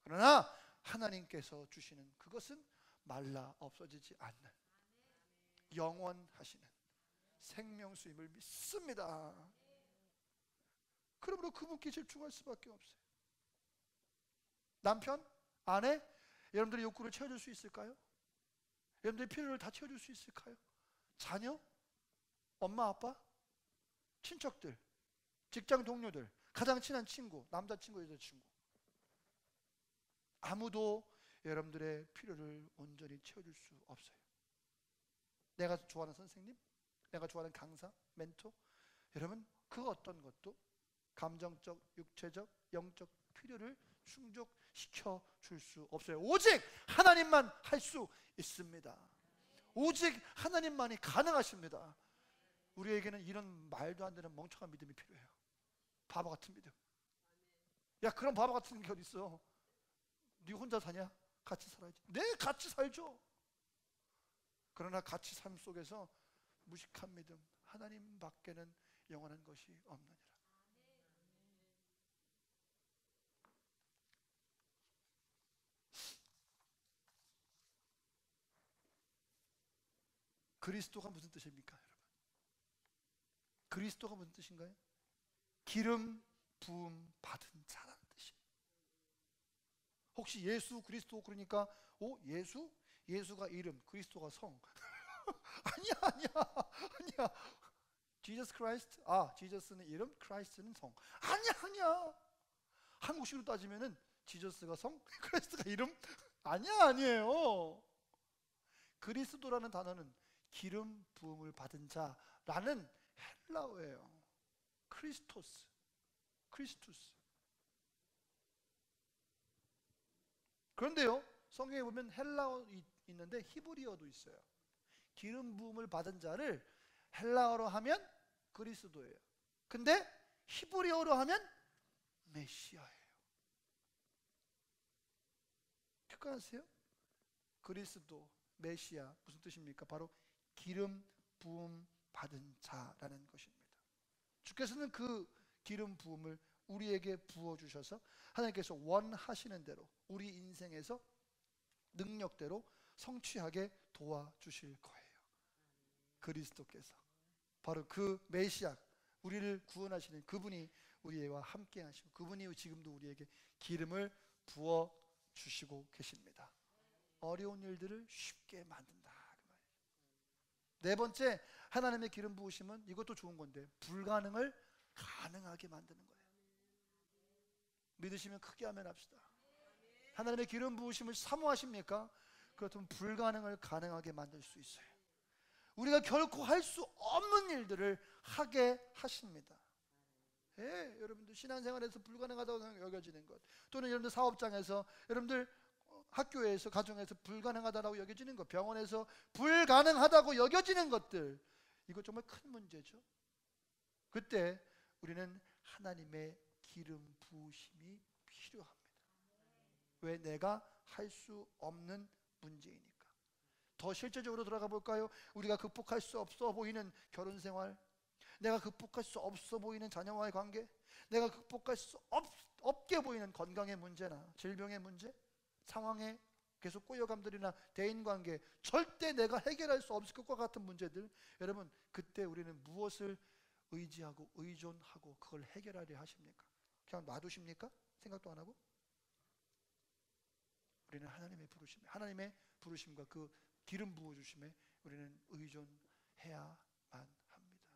그러나 하나님께서 주시는 그것은 말라 없어지지 않는 영원하시는 생명수임을 믿습니다. 그러므로 그분께 집중할 수밖에 없어요. 남편, 아내, 여러분들의 욕구를 채워줄 수 있을까요? 여러분들의 필요를 다 채워줄 수 있을까요? 자녀, 엄마, 아빠, 친척들, 직장 동료들, 가장 친한 친구, 남자친구, 여자친구, 아무도 여러분들의 필요를 온전히 채워줄 수 없어요. 내가 좋아하는 선생님, 내가 좋아하는 강사, 멘토, 여러분 그 어떤 것도 감정적, 육체적, 영적 필요를 충족시켜 줄 수 없어요. 오직 하나님만 할 수 있습니다. 오직 하나님만이 가능하십니다. 우리에게는 이런 말도 안 되는 멍청한 믿음이 필요해요. 바보 같은 믿음. 야, 그런 바보 같은 게 어디 있어? 네 혼자 사냐? 같이 살아야지. 네, 같이 살죠. 그러나 같이 삶 속에서 무식한 믿음, 하나님 밖에는 영원한 것이 없느니라. 그리스도가 무슨 뜻입니까, 여러분? 그리스도가 무슨 뜻인가요? 기름 부음 받은 자라는 뜻이에요. 혹시 예수, 그리스도 그러니까 예수? 예수가 이름, 그리스도가 성. 아니야. Jesus Christ, 지저스는 이름, 크라이스트는 성. 아니야. 한국식으로 따지면은 지저스가 성, 크라이스트가 이름? 아니에요. 그리스도라는 단어는 기름 부음을 받은 자라는 헬라어예요. 크리스토스. 그런데요, 성경에 보면 헬라어 있는데 히브리어도 있어요. 기름 부음을 받은 자를 헬라어로 하면 그리스도예요. 근데 히브리어로 하면 메시아예요. 헷갈리세요? 그리스도, 메시아 무슨 뜻입니까? 바로 기름 부음 받은 자라는 것입니다. 주께서는 그 기름 부음을 우리에게 부어주셔서 하나님께서 원하시는 대로 우리 인생에서 능력대로 성취하게 도와주실 거예요. 그리스도께서 바로 그 메시아, 우리를 구원하시는 그분이 우리와 함께 하시고 그분이 지금도 우리에게 기름을 부어주시고 계십니다. 어려운 일들을 쉽게 만든다 그 말이에요. 네 번째, 하나님의 기름 부으심은 이것도 좋은 건데 불가능을 가능하게 만드는 거예요. 믿으시면 크게 아멘 합시다. 하나님의 기름 부으심을 사모하십니까? 그렇다면 불가능을 가능하게 만들 수 있어요. 우리가 결코 할 수 없는 일들을 하게 하십니다. 예, 여러분들 신앙생활에서 불가능하다고 여겨지는 것, 또는 여러분들 사업장에서, 여러분들 학교에서, 가정에서 불가능하다고 여겨지는 것, 병원에서 불가능하다고 여겨지는 것들, 이거 정말 큰 문제죠. 그때 우리는 하나님의 기름 부으심이 필요합니다. 왜? 내가 할 수 없는 문제이니까. 더 실제적으로 들어가 볼까요? 우리가 극복할 수 없어 보이는 결혼생활, 내가 극복할 수 없어 보이는 자녀와의 관계, 내가 극복할 수 없게 보이는 건강의 문제나 질병의 문제, 상황에 계속 꼬여감들이나 대인관계, 절대 내가 해결할 수 없을 것과 같은 문제들, 여러분 그때 우리는 무엇을 의지하고 의존하고 그걸 해결하려 하십니까? 그냥 놔두십니까? 생각도 안 하고? 우리는 하나님의 부르심과 그 기름 부어주심에 우리는 의존해야만 합니다.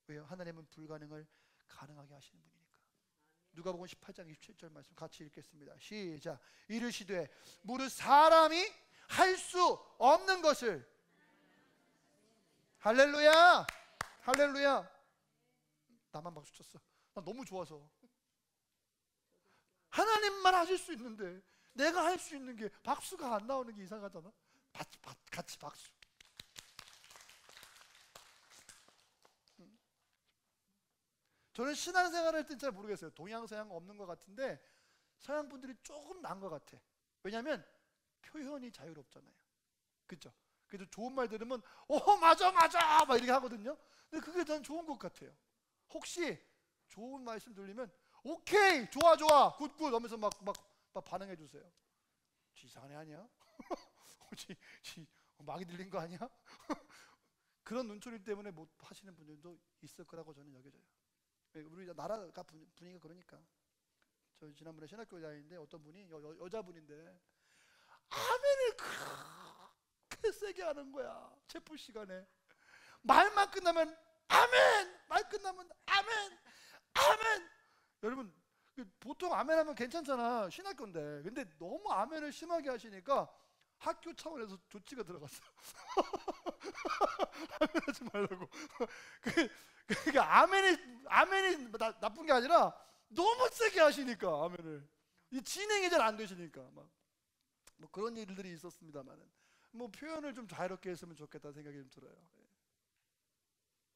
왜요? 하나님은 불가능을 가능하게 하시는 분이니까. 누가복음 18장 27절 말씀 같이 읽겠습니다. 시작. 이르시되 무릇 사람이 할 수 없는 것을, 할렐루야, 할렐루야. 나만 박수 쳤어. 나 너무 좋아서. 하나님만 하실 수 있는데 내가 할 수 있는 게 박수가 안 나오는 게 이상하잖아. 같이 박수. 저는 신앙생활 할 땐 잘 모르겠어요. 동양 서양 없는 것 같은데 서양 분들이 조금 나은 것 같아. 왜냐하면 표현이 자유롭잖아요. 그렇죠? 그래서 좋은 말 들으면 맞아 막 이렇게 하거든요. 근데 그게 난 좋은 것 같아요. 혹시 좋은 말씀 들리면 오케이, 좋아 굿 하면서 막 반응해 주세요. 이상한 애 아니야? 막이 들린 거 아니야? 그런 눈초리 때문에 못 하시는 분들도 있을 거라고 저는 여겨져요. 우리 나라가 분위기가 그러니까. 저 지난번에 신학교 다니는데 어떤 분이 여자분인데 아멘을 그렇게 세게 하는 거야. 체포 시간에 말만 끝나면 아멘, 말 끝나면 아멘. 여러분 보통 아멘하면 괜찮잖아, 신학교인데. 근데 너무 아멘을 심하게 하시니까 학교 차원에서 조치가 들어갔어. 아멘하지 말라고. 그러니까 아멘이 나쁜 게 아니라 너무 세게 하시니까, 아멘을. 이 진행이 잘 안 되시니까 뭐 그런 일들이 있었습니다만은 뭐 표현을 좀 자유롭게 했으면 좋겠다 생각이 좀 들어요.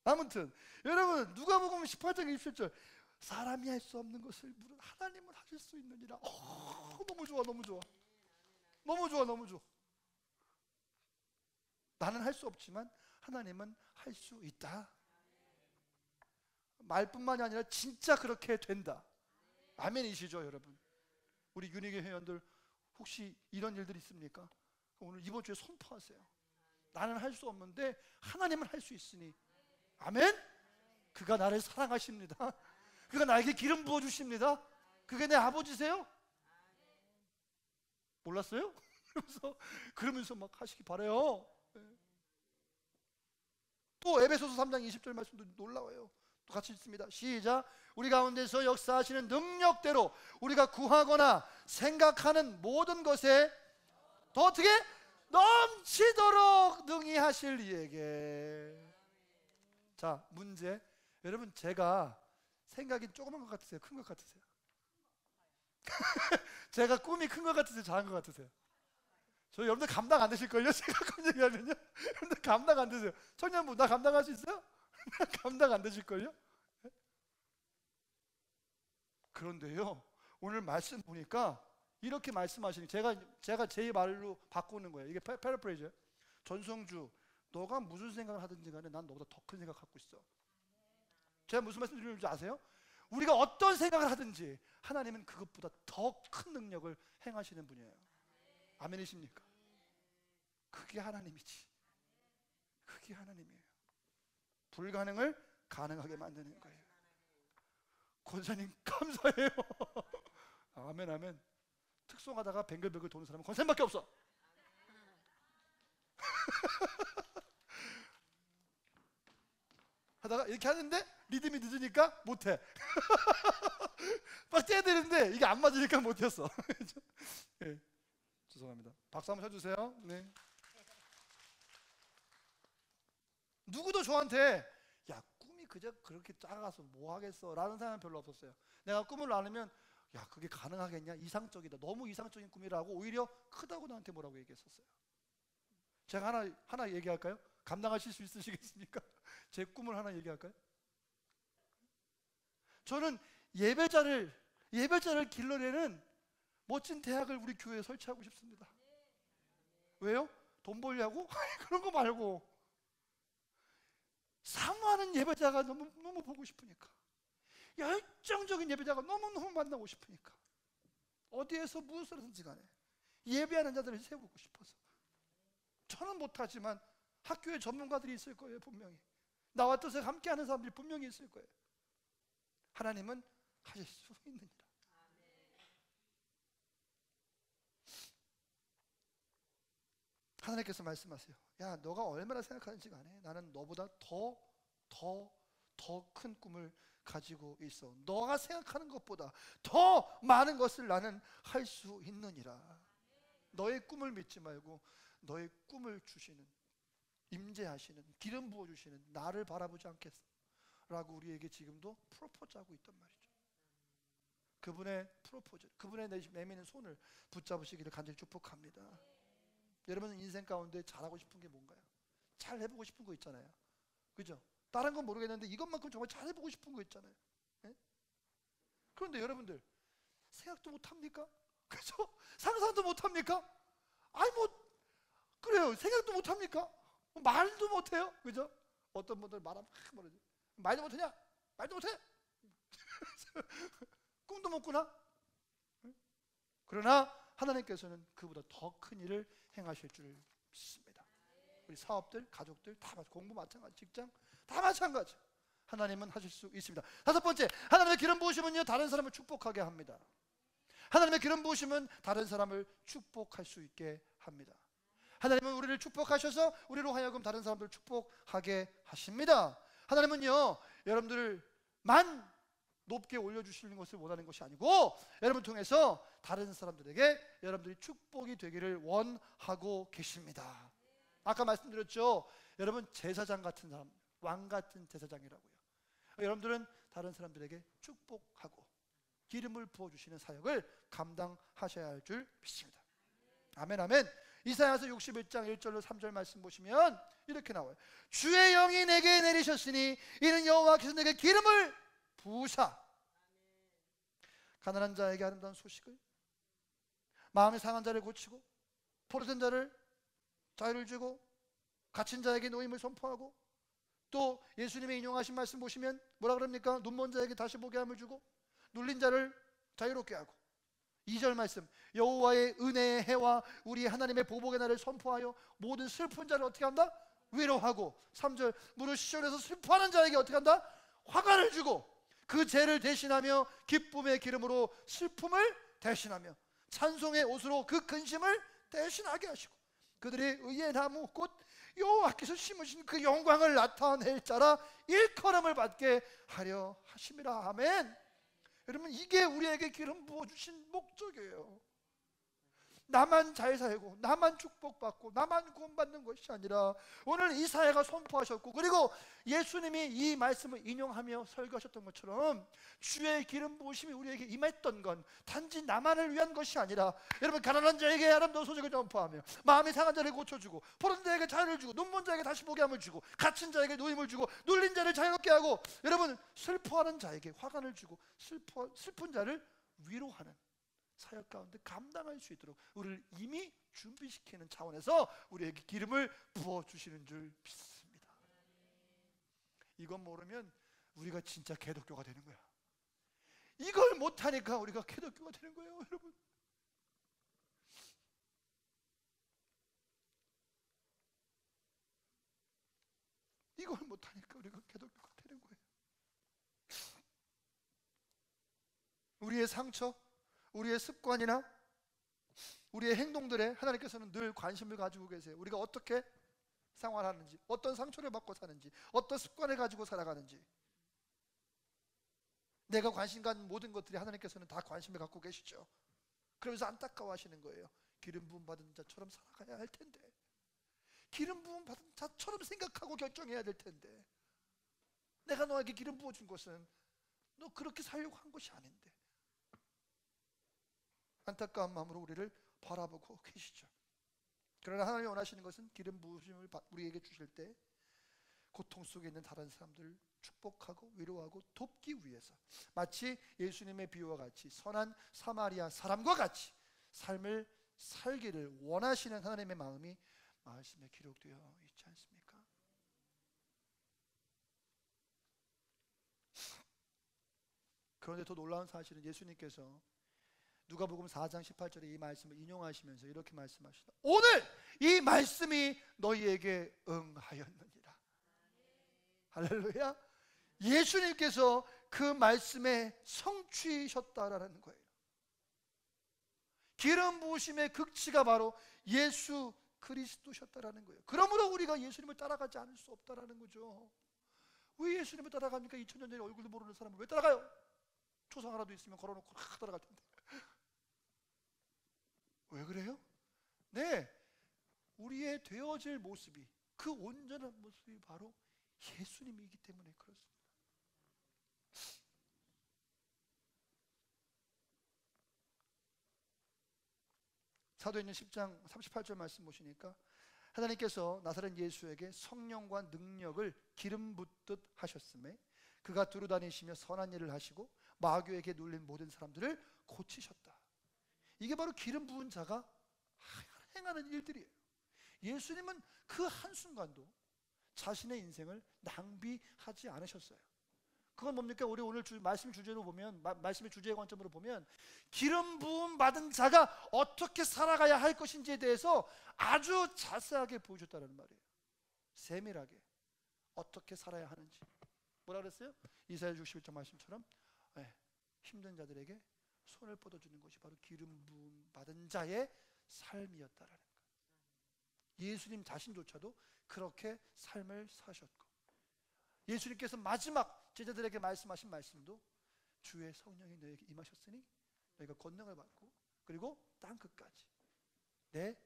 아무튼 여러분 누가복음 18장 27절, 사람이 할 수 없는 것을 무릇 하나님은 하실 수 있느니라. 너무 좋아. 나는 할 수 없지만 하나님은 할 수 있다. 말뿐만이 아니라 진짜 그렇게 된다. 아멘이시죠 여러분? 우리 윤희교 회원들 혹시 이런 일들 있습니까? 오늘 이번 주에 선포하세요. 나는 할 수 없는데 하나님은 할 수 있으니. 아멘? 그가 나를 사랑하십니다. 그가 나에게 기름 부어주십니다. 그게 내 아버지세요? 몰랐어요? 그러면서 막 하시기 바라요. 또 에베소서 3장 20절 말씀도 놀라워요. 또 같이 읽습니다. 시작. 우리 가운데서 역사하시는 능력대로 우리가 구하거나 생각하는 모든 것에 더 어떻게 넘치도록 능히 하실 이에게. 자, 문제. 여러분 제가 생각이 조그만 것 같으세요? 큰 것 같으세요? 제가 꿈이 큰 것 같으세요? 작은 것 같으세요? 저 여러분들 감당 안 되실걸요? 제가 꿈 얘기하면요? 여러분들 감당 안 되세요? 청년부 나 감당할 수 있어요? 감당 안 되실걸요? 그런데요 오늘 말씀 보니까 이렇게 말씀하시니, 제가 제 말로 바꾸는 거예요. 이게 패러프레이즈예요. 전성주, 너가 무슨 생각을 하든지 간에 난 너보다 더 큰 생각 갖고 있어. 제가 무슨 말씀 드리는지 아세요? 우리가 어떤 생각을 하든지 하나님은 그것보다 더 큰 능력을 행하시는 분이에요. 아멘이십니까? 그게 하나님이지. 그게 하나님이에요. 불가능을 가능하게 만드는 거예요. 권사님 감사해요. 아멘. 특송하다가 뱅글뱅글 도는 사람은 권사님밖에 없어. 하다가 이렇게 하는데 리듬이 늦으니까 못해. 막 떼야 되는데 이게 안 맞으니까 못했어. 네, 죄송합니다. 박수 한번 쳐주세요. 네. 누구도 저한테 야 꿈이 그저 그렇게 작아서 뭐 하겠어 라는 사람은 별로 없었어요. 내가 꿈을 나누면 야 그게 가능하겠냐, 이상적이다, 너무 이상적인 꿈이라고 오히려 크다고 나한테 뭐라고 얘기했었어요. 제가 하나 얘기할까요? 감당하실 수 있으시겠습니까? 제 꿈을 하나 얘기할까요? 저는 예배자를 길러내는 멋진 대학을 우리 교회에 설치하고 싶습니다. 왜요? 돈 벌려고? 그런 거 말고 사모하는 예배자가 너무 보고 싶으니까, 열정적인 예배자가 너무너무 만나고 싶으니까, 어디에서 무엇을 하든지 간에 예배하는 자들을 세우고 싶어서. 저는 못하지만 학교에 전문가들이 있을 거예요. 분명히 나와 뜻을 함께하는 사람들이 분명히 있을 거예요. 하나님은 하실 수 있느니라. 하나님께서 말씀하세요. 야 너가 얼마나 생각하는지 간에 나는 너보다 더 큰 꿈을 가지고 있어. 너가 생각하는 것보다 더 많은 것을 나는 할 수 있느니라. 너의 꿈을 믿지 말고 너의 꿈을 주시는, 임재하시는, 기름 부어주시는 나를 바라보지 않겠어? 라고 우리에게 지금도 프로포즈하고 있단 말이죠. 그분의 프로포즈, 그분의 내미는 손을 붙잡으시기를 간절히 축복합니다. 여러분 인생 가운데 잘하고 싶은 게 뭔가요? 잘 해보고 싶은 거 있잖아요. 그죠? 다른 건 모르겠는데 이것만큼 정말 잘 해보고 싶은 거 있잖아요. 네? 그런데 여러분들 생각도 못합니까? 그죠? 상상도 못합니까? 아니 뭐 그래요. 생각도 못합니까? 말도 못해요. 그죠? 어떤 분들 말하면 막 말하죠. 말도 못하냐? 말도 못해. 꿈도 못 꾸나? 그러나 하나님께서는 그보다 더 큰 일을 행하실 줄 믿습니다. 우리 사업들, 가족들 다 공부 마찬가지, 직장 다 마찬가지. 하나님은 하실 수 있습니다. 다섯 번째, 하나님의 기름 부으심은요 다른 사람을 축복하게 합니다. 하나님의 기름 부으심은 다른 사람을 축복할 수 있게 합니다. 하나님은 우리를 축복하셔서 우리로 하여금 다른 사람들을 축복하게 하십니다. 하나님은요 여러분들만 높게 올려주시는 것을 원하는 것이 아니고 여러분 통해서 다른 사람들에게 여러분들이 축복이 되기를 원하고 계십니다. 아까 말씀드렸죠. 여러분 제사장 같은 사람, 왕 같은 제사장이라고요. 여러분들은 다른 사람들에게 축복하고 기름을 부어주시는 사역을 감당하셔야 할 줄 믿습니다. 아멘 아멘. 이사야서 61장 1절로 3절 말씀 보시면 이렇게 나와요. 주의 영이 내게 내리셨으니 이는 여호와께서 내게 기름을 부으사 가난한 자에게 아름다운 소식을, 마음이 상한 자를 고치고 포로된 자를 자유를 주고 갇힌 자에게 노임을 선포하고, 또 예수님의 인용하신 말씀 보시면 뭐라 그럽니까? 눈먼 자에게 다시 보게 함을 주고 눌린 자를 자유롭게 하고, 2절 말씀 여호와의 은혜의 해와 우리 하나님의 보복의 날을 선포하여 모든 슬픈 자를 어떻게 한다? 위로하고, 3절 무릇 시온에서 슬퍼하는 자에게 어떻게 한다? 화관을 주고 그 죄를 대신하며 기쁨의 기름으로 슬픔을 대신하며 찬송의 옷으로 그 근심을 대신하게 하시고 그들의 의의 나무 곧 여호와께서 심으신 그 영광을 나타낼 자라 일컬음을 받게 하려 하심이라. 아멘. 여러분 이게 우리에게 기름 부어주신 목적이에요. 나만 잘 살고 나만 축복받고 나만 구원받는 것이 아니라 오늘 이사야가 선포하셨고, 그리고 예수님이 이 말씀을 인용하며 설교하셨던 것처럼 주의 기름 부으심이 우리에게 임했던 건 단지 나만을 위한 것이 아니라 여러분 가난한 자에게 아름다운 소식을 전파하며 마음이 상한 자를 고쳐주고 포로된 자에게 자유를 주고 눈먼 자에게 다시 보게 함을 주고 갇힌 자에게 노임을 주고 눌린 자를 자유롭게 하고 여러분 슬퍼하는 자에게 화관을 주고 슬픈 자를 위로하는 사역 가운데 감당할 수 있도록 우리를 이미 준비시키는 차원에서 우리에게 기름을 부어주시는 줄 믿습니다. 이건 모르면 우리가 진짜 개독교가 되는 거야. 이걸 못하니까 우리가 개독교가 되는 거예요. 여러분 이걸 못하니까 우리가 개독교가 되는 거예요. 우리의 상처, 우리의 습관이나 우리의 행동들에 하나님께서는 늘 관심을 가지고 계세요. 우리가 어떻게 생활하는지, 어떤 상처를 받고 사는지, 어떤 습관을 가지고 살아가는지, 내가 관심 갖는 모든 것들이 하나님께서는 다 관심을 갖고 계시죠. 그러면서 안타까워하시는 거예요. 기름 부음 받은 자처럼 살아가야 할 텐데, 기름 부음 받은 자처럼 생각하고 결정해야 될 텐데, 내가 너에게 기름 부어준 것은 너 그렇게 살려고 한 것이 아닌데. 안타까운 마음으로 우리를 바라보고 계시죠. 그러나 하나님이 원하시는 것은 기름 부으심을 우리에게 주실 때 고통 속에 있는 다른 사람들을 축복하고 위로하고 돕기 위해서, 마치 예수님의 비유와 같이 선한 사마리아 사람과 같이 삶을 살기를 원하시는 하나님의 마음이 말씀에 기록되어 있지 않습니까? 그런데 더 놀라운 사실은 예수님께서 누가복음 4장 18절에 이 말씀을 인용하시면서 이렇게 말씀하시다. 오늘 이 말씀이 너희에게 응하였느니라. 할렐루야. 예수님께서 그 말씀에 성취셨다라는 거예요. 기름 부으심의 극치가 바로 예수 그리스도셨다라는 거예요. 그러므로 우리가 예수님을 따라가지 않을 수 없다라는 거죠. 왜 예수님을 따라갑니까? 2000년 전에 얼굴도 모르는 사람을 왜 따라가요? 초상 하나도 있으면 걸어놓고 따라갈 텐데. 왜 그래요? 네, 우리의 되어질 모습이, 그 온전한 모습이 바로 예수님이기 때문에 그렇습니다. 사도행전 10장 38절 말씀 보시니까 하나님께서 나사렛 예수에게 성령과 능력을 기름 붓듯 하셨음에 그가 두루 다니시며 선한 일을 하시고 마귀에게 눌린 모든 사람들을 고치셨다. 이게 바로 기름 부은 자가 행하는 일들이에요. 예수님은 그 한순간도 자신의 인생을 낭비하지 않으셨어요. 그건 뭡니까? 우리 오늘 말씀 주제로 보면, 말씀의 주제의 관점으로 보면 기름 부음 받은 자가 어떻게 살아가야 할 것인지에 대해서 아주 자세하게 보여줬다는 말이에요. 세밀하게 어떻게 살아야 하는지. 뭐라 그랬어요? 이사야 61장 말씀처럼 힘든 자들에게 손을 뻗어주는 것이 바로 기름 부음 받은 자의 삶이었다라는 거예요. 예수님 자신조차도 그렇게 삶을 사셨고, 예수님께서 마지막 제자들에게 말씀하신 말씀도 주의 성령이 너에게 임하셨으니 너희가 권능을 받고 그리고 땅 끝까지 내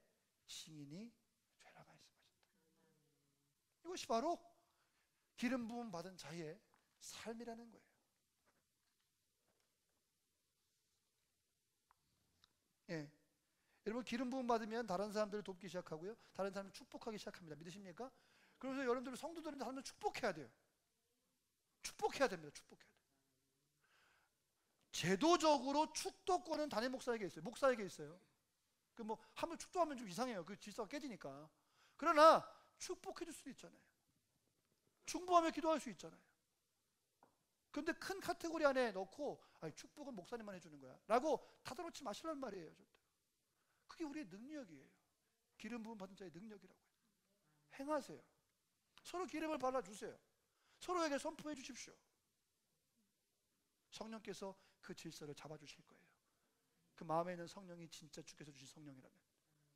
증인이 되라 말씀하셨다. 이것이 바로 기름 부음 받은 자의 삶이라는 거예요. 예. 여러분, 기름 부음 받으면 다른 사람들을 돕기 시작하고요, 다른 사람을 축복하기 시작합니다. 믿으십니까? 그래서 여러분들 성도들은 다른 사람을 축복해야 돼요. 축복해야 됩니다. 축복해야 돼요. 제도적으로 축도권은 담임 목사에게 있어요. 목사에게 있어요. 그 뭐 한번 축도하면 좀 이상해요. 그 질서가 깨지니까. 그러나 축복해 줄 수 있잖아요. 중보하며 기도할 수 있잖아요. 근데 큰 카테고리 안에 넣고 축복은 목사님만 해주는 거야 라고 닫아놓지 마시란 말이에요. 절대. 그게 우리의 능력이에요. 기름 부음 받은 자의 능력이라고요. 행하세요. 서로 기름을 발라주세요. 서로에게 선포해 주십시오. 성령께서 그 질서를 잡아주실 거예요. 그 마음에 있는 성령이 진짜 주께서 주신 성령이라면.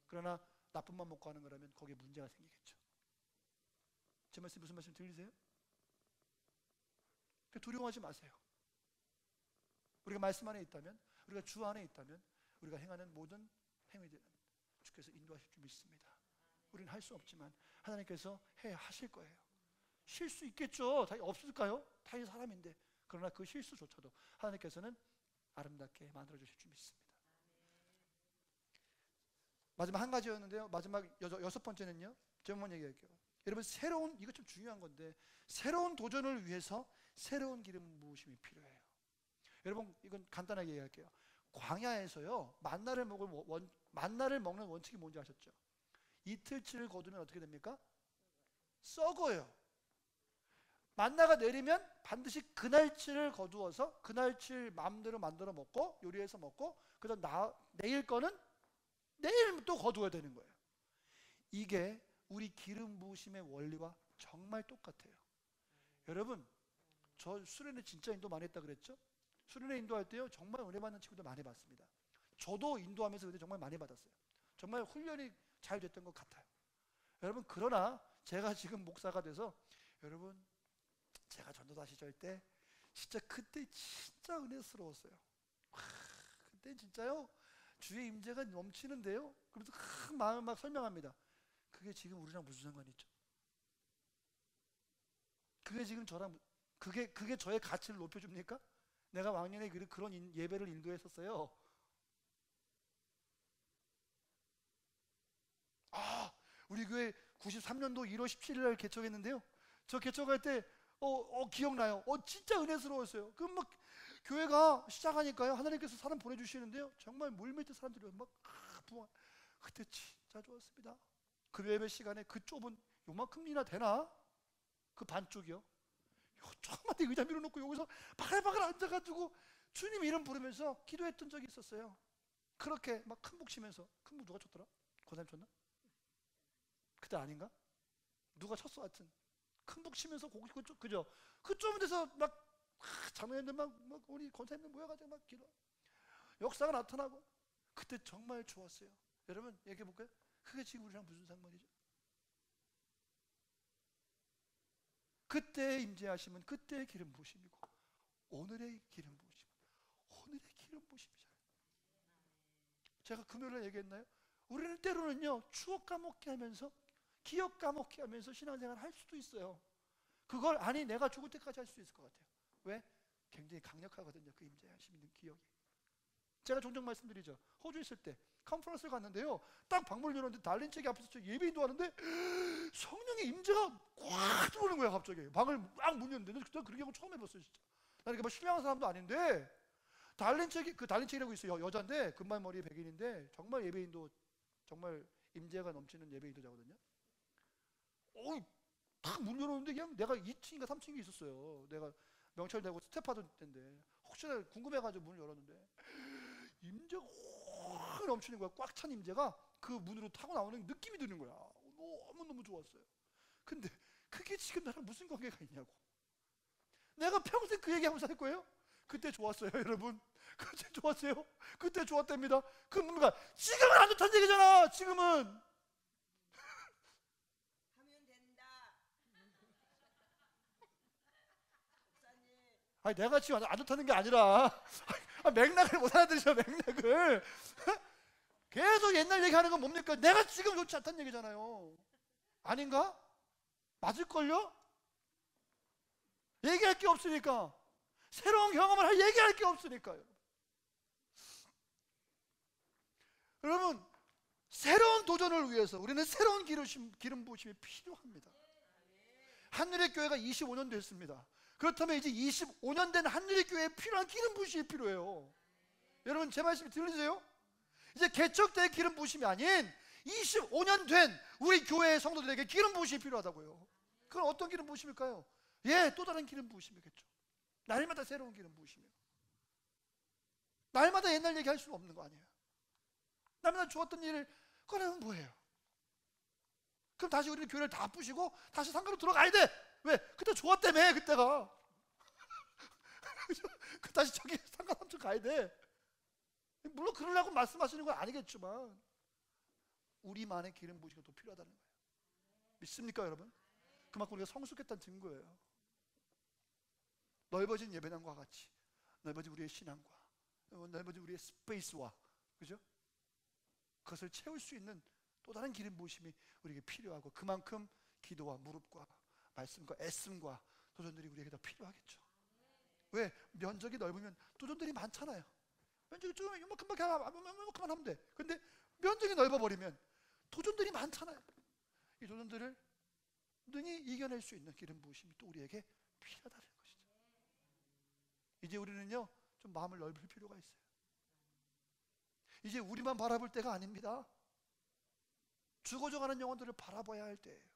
그러나 나쁜만 먹고 하는 거라면 거기에 문제가 생기겠죠. 제 말씀 무슨 말씀 들리세요? 두려워하지 마세요. 우리가 말씀 안에 있다면, 우리가 주 안에 있다면 우리가 행하는 모든 행위들은 주께서 인도하실 줄 믿습니다. 우리는 할 수 없지만 하나님께서 하실 거예요. 실수 있겠죠. 다 없을까요? 다 사람인데. 그러나 그 실수조차도 하나님께서는 아름답게 만들어 주실 줄 믿습니다. 마지막 한 가지였는데요, 마지막 여섯 번째는요, 제목만 얘기할게요. 여러분, 새로운, 이거 좀 중요한 건데, 새로운 도전을 위해서 새로운 기름 부으심이 필요해요. 여러분, 이건 간단하게 얘기할게요. 광야에서요, 만나를 먹는 원칙이 뭔지 아셨죠? 이틀치를 거두면 어떻게 됩니까? 썩어요. 만나가 내리면 반드시 그날치를 거두어서 그날치 마음대로 만들어 먹고 요리해서 먹고, 그다음 내일 거는 내일 또 거두어야 되는 거예요. 이게 우리 기름 부으심의 원리와 정말 똑같아요. 여러분, 저 수련회 진짜 인도 많이 했다 그랬죠? 수련회 인도할 때요, 정말 은혜 받는 친구들 많이 봤습니다. 저도 인도하면서 은혜 정말 많이 받았어요. 정말 훈련이 잘 됐던 것 같아요. 여러분, 그러나 제가 지금 목사가 돼서 여러분, 제가 전도사 시절 때 진짜 그때 진짜 은혜스러웠어요. 그때 진짜요, 주의 임재가 넘치는데요. 그래서 큰 마음을 막 설명합니다. 그게 지금 우리랑 무슨 상관이 있죠? 그게 지금 저랑 그게 저의 가치를 높여줍니까? 내가 왕년에 그런 예배를 인도했었어요. 우리 교회 93년도 1월 17일 날 개척했는데요. 저 개척할 때 기억나요. 진짜 은혜스러웠어요. 그럼 막 교회가 시작하니까요, 하나님께서 사람 보내주시는데요, 정말 물밑에 사람들이 막 부흥. 그때 진짜 좋았습니다. 그 예배 시간에 그 좁은 요만큼이나 되나? 그 반쪽이요. 조그맣게 의자 밀어놓고 여기서 바글바글 앉아가지고 주님 이름 부르면서 기도했던 적이 있었어요. 그렇게 막 큰 복 치면서. 큰 복 누가 쳤더라? 권사님 쳤나? 그때 아닌가? 누가 쳤어? 하여튼 큰 복 치면서 그죠? 그 좁은 데서 막 장로님들 막 우리 권사님들 모여가지고 막 기도, 역사가 나타나고. 그때 정말 좋았어요. 여러분 얘기해 볼까요? 그게 지금 우리랑 무슨 상관이죠? 그때 임재하심은 그때의 기름 부으심이고, 오늘의 기름 부으심은 오늘의 기름 부으심이잖아요. 제가 금요일에 얘기했나요? 우리는 때로는요, 추억 까먹게 하면서, 기억 까먹게 하면서 신앙생활 할 수도 있어요. 그걸 내가 죽을 때까지 할 수 있을 것 같아요. 왜? 굉장히 강력하거든요, 그 임재하심 있는 기억이. 제가 종종 말씀드리죠. 호주 있을 때 컨퍼런스를 갔는데요, 딱 방문을 열었는데 달린책이 앞에서 예배인도 하는데 성령의 임재가 꽉 들어오는 거야. 갑자기 방을 막 문 열는데, 그때 그렇게 하고 처음 해봤어요. 진짜 나 이렇게 막 신뢰하는 사람도 아닌데, 달린책이라고 있어요. 여자인데 금발머리 백인인데 정말 예배인도, 정말 임재가 넘치는 예배인도자거든요. 딱 문 열었는데 그냥 내가 2층인가 3층에 있었어요. 내가 명찰되고 스텝하던 때인데 혹시나 궁금해가지고 문을 열었는데 임재가 확 넘치는 거야. 꽉 찬 임재가 그 문으로 타고 나오는 느낌이 드는 거야. 너무너무 좋았어요. 근데 그게 지금 나랑 무슨 관계가 있냐고. 내가 평생 그 얘기하고 살 거예요? 그때 좋았어요, 여러분. 그때 좋았어요. 그때 좋았답니다. 그 뭔가 지금은 안 좋다는 얘기잖아. 지금은 하면 된다. 목사님. 내가 지금 안 좋다는 게 아니라 맥락을 못 알아들으셔. 맥락을 계속 옛날 얘기하는 건 뭡니까? 내가 지금 좋지 않다는 얘기잖아요. 아닌가? 맞을걸요? 얘기할 게 없으니까, 새로운 경험을 얘기할 게 없으니까요. 여러분, 새로운 도전을 위해서 우리는 새로운 기름 부으심이 필요합니다. 한누리 교회가 25년 됐습니다. 그렇다면 이제 25년 된 한누리 교회에 필요한 기름 부으심이 필요해요. 여러분 제 말씀이 들리세요? 이제 개척된 기름 부으심이 아닌 25년 된 우리 교회의 성도들에게 기름 부으심이 필요하다고요. 그건 어떤 기름 부으심일까요? 또 다른 기름 부으심이겠죠. 날마다 새로운 기름 부으심이요. 날마다 옛날 얘기할 수는 없는 거 아니에요. 날마다 좋았던 일을 꺼내면 뭐예요? 그럼 다시 우리는 교회를 다 부시고 다시 상가로 들어가야 돼. 왜? 그때 좋았다며. 그때가 다시 저기 상가 삼촌 가야 돼. 물론 그러려고 말씀하시는 건 아니겠지만 우리만의 기름 부으심이 더 필요하다는 거예요. 믿습니까 여러분? 그만큼 우리가 성숙했다는 증거예요. 넓어진 예배당과 같이 넓어진 우리의 신앙과 넓어진 우리의 스페이스와, 그죠? 그것을 채울 수 있는 또 다른 기름 부으심이 우리에게 필요하고, 그만큼 기도와 무릎과 말씀과 애씀과 도전들이 우리에게 더 필요하겠죠. 왜? 면적이 넓으면 도전들이 많잖아요. 면적이 좀 이만큼밖에 이만큼만 하면 돼. 근데 면적이 넓어버리면 도전들이 많잖아요. 이 도전들을 능히 이겨낼 수 있는 기름 부으심이 또 우리에게 필요하다는 것이죠. 이제 우리는요 좀 마음을 넓힐 필요가 있어요. 이제 우리만 바라볼 때가 아닙니다. 죽어져가는 영혼들을 바라봐야 할 때예요.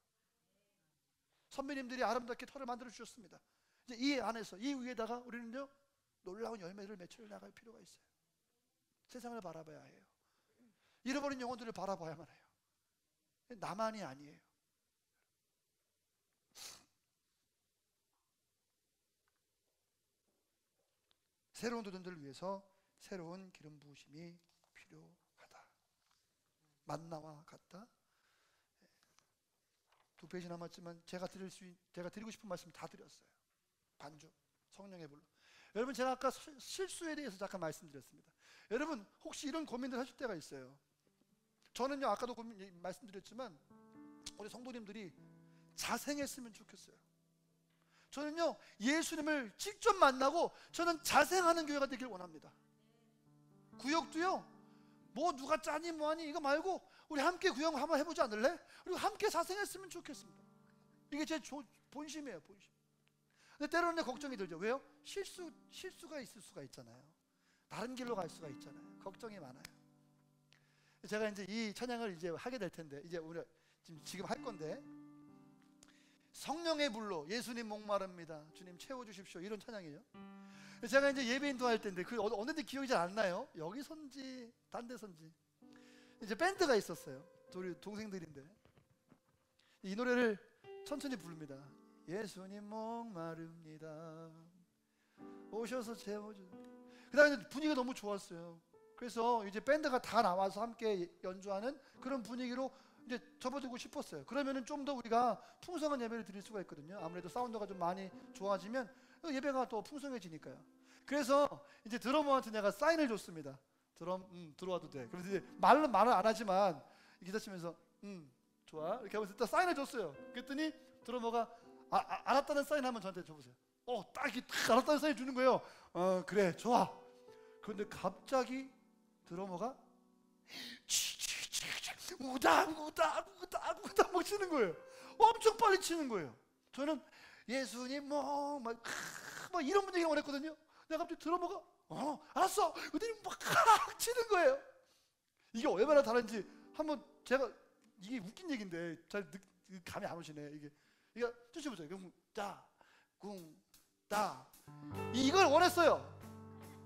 선배님들이 아름답게 터를 만들어 주셨습니다. 이제 이 안에서, 이 위에다가 우리는요 놀라운 열매를 맺혀 나갈 필요가 있어요. 세상을 바라봐야 해요. 잃어버린 영혼들을 바라봐야만 해요. 나만이 아니에요. 새로운 도전들을 위해서 새로운 기름 부으심이 필요하다. 만나와 같다. 두 페이지 남았지만 제가 드리고 싶은 말씀 다 드렸어요. 반주, 성령의 불로. 여러분, 제가 아까 실수에 대해서 잠깐 말씀드렸습니다. 여러분, 혹시 이런 고민들 하실 때가 있어요. 저는요, 아까도 말씀드렸지만 우리 성도님들이 자생했으면 좋겠어요. 저는요, 예수님을 직접 만나고 저는 자생하는 교회가 되길 원합니다. 구역도요, 뭐 누가 짜니 뭐하니 이거 말고 우리 함께 구역 한번 해보지 않을래? 그리고 함께 자생했으면 좋겠습니다. 이게 제 본심이에요, 본심. 근데 때로는 걱정이 들죠. 왜요? 실수가 있을 수가 있잖아요. 다른 길로 갈 수가 있잖아요. 걱정이 많아요. 제가 이제 이 찬양을 이제 하게 될 텐데, 이제 우리 지금 할 건데, 성령의 불로 예수님 목마릅니다. 주님 채워주십시오. 이런 찬양이에요. 제가 이제 예배 인도할 때인데 그 어느 데 기억이 잘 안 나요. 여기 선지, 딴 데 선지. 이제 밴드가 있었어요. 우리 동생들인데 이 노래를 천천히 부릅니다. 예수님 목마릅니다. 오셔서 채워주. 그다음에 분위기가 너무 좋았어요. 그래서 이제 밴드가 다 나와서 함께 연주하는 그런 분위기로 이제 접어들고 싶었어요. 그러면은 좀 더 우리가 풍성한 예배를 드릴 수가 있거든요. 아무래도 사운드가 좀 많이 좋아지면 예배가 더 풍성해지니까요. 그래서 이제 드러머한테 내가 사인을 줬습니다. 들어와도 돼. 그래서 이제 말을 안 하지만 기타 치면서 좋아 이렇게 하면서 일단 사인을 줬어요. 그랬더니 드러머가 알았다는 사인 한번 저한테 줘보세요. 딱 이렇게 딱 알았다는 사인 주는 거예요. 그래 좋아. 그런데 갑자기 드러머가 우당 막 치는 거예요. 엄청 빨리 치는 거예요. 저는 예수님 막 이런 분위기를 원했거든요. 내가 갑자기 드러머가 알았어. 그랬더니 막 치는 거예요. 이게 얼마나 다른지 한번 제가 이게 웃긴 얘기인데 잘 감이 안 오시네. 이게 드셔보세요. 궁따 이걸 원했어요.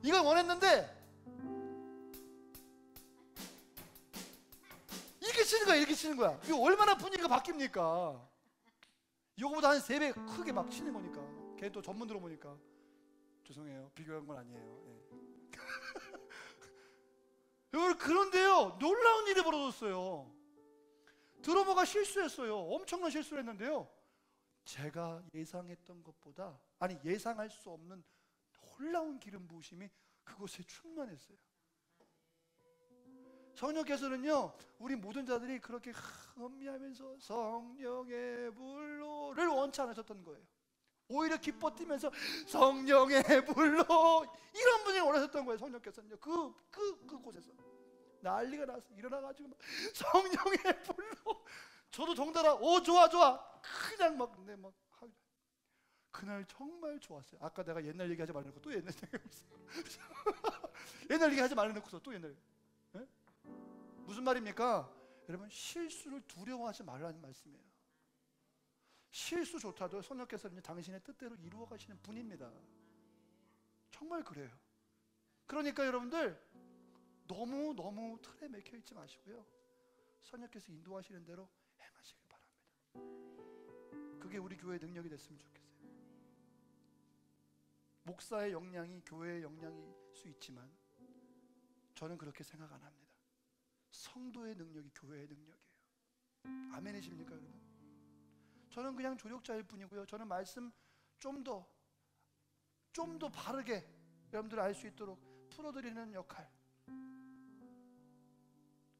이걸 원했는데 이렇게 치는 거야. 이렇게 치는 거야. 이거 얼마나 분위기가 바뀝니까? 이거보다 한 3배 크게 막 치는 거니까. 걔 또 전문 들어보니까 죄송해요. 비교한 건 아니에요. 여러분, 그런데요 놀라운 일이 벌어졌어요. 드러머가 실수했어요. 엄청난 실수를 했는데요, 제가 예상했던 것보다 예상할 수 없는 놀라운 기름 부으심이 그곳에 충만했어요. 성령께서는요 우리 모든 자들이 그렇게 음미하면서 성령의 불로를 원치 않으셨던 거예요. 오히려 기뻐 뛰면서 성령의 불로 이런 분이 원하셨던 거예요. 성령께서는요 그곳에서 난리가 나서 일어나가지고 성령의 불로. 저도 덩달아 좋아 그냥 막 그날 정말 좋았어요. 아까 내가 옛날 얘기하지 말아놓고 또 옛날 얘기했어. 옛날 얘기하지 말아놓고서 또 옛날. 네? 무슨 말입니까? 여러분, 실수를 두려워하지 말라는 말씀이에요. 실수조차도 성령께서는 당신의 뜻대로 이루어 가시는 분입니다. 정말 그래요. 그러니까 여러분들 너무 틀에 맥혀 있지 마시고요, 성령께서 인도하시는 대로 행하시길 바랍니다. 그게 우리 교회의 능력이 됐으면 좋겠어요. 목사의 역량이 교회의 역량일 수 있지만 저는 그렇게 생각 안 합니다. 성도의 능력이 교회의 능력이에요. 아멘이십니까 여러분? 저는 그냥 조력자일 뿐이고요, 저는 말씀 좀 더 바르게 여러분들 알 수 있도록 풀어드리는 역할,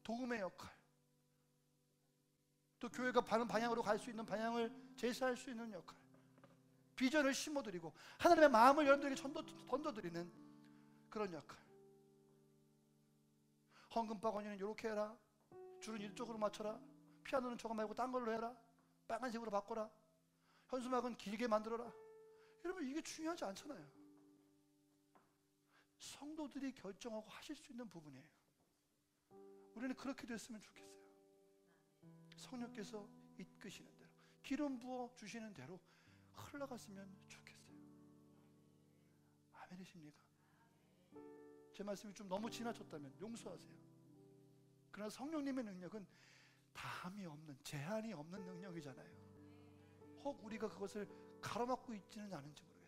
도움의 역할, 또 교회가 바른 방향으로 갈 수 있는 방향을 제시할 수 있는 역할, 비전을 심어드리고 하나님의 마음을 여러분들에게 던져드리는 그런 역할. 헌금바구니는 이렇게 해라, 줄은 이쪽으로 맞춰라, 피아노는 저거 말고 딴 걸로 해라, 빨간색으로 바꿔라, 현수막은 길게 만들어라. 여러분, 이게 중요하지 않잖아요. 성도들이 결정하고 하실 수 있는 부분이에요. 우리는 그렇게 됐으면 좋겠어요. 성령께서 이끄시는 대로, 기름 부어 주시는 대로 흘러갔으면 좋겠어요. 아멘이십니까? 제 말씀이 좀 너무 지나쳤다면 용서하세요. 그러나 성령님의 능력은 다함이 없는, 제한이 없는 능력이잖아요. 혹 우리가 그것을 가로막고 있지는 않은지 모르겠어요.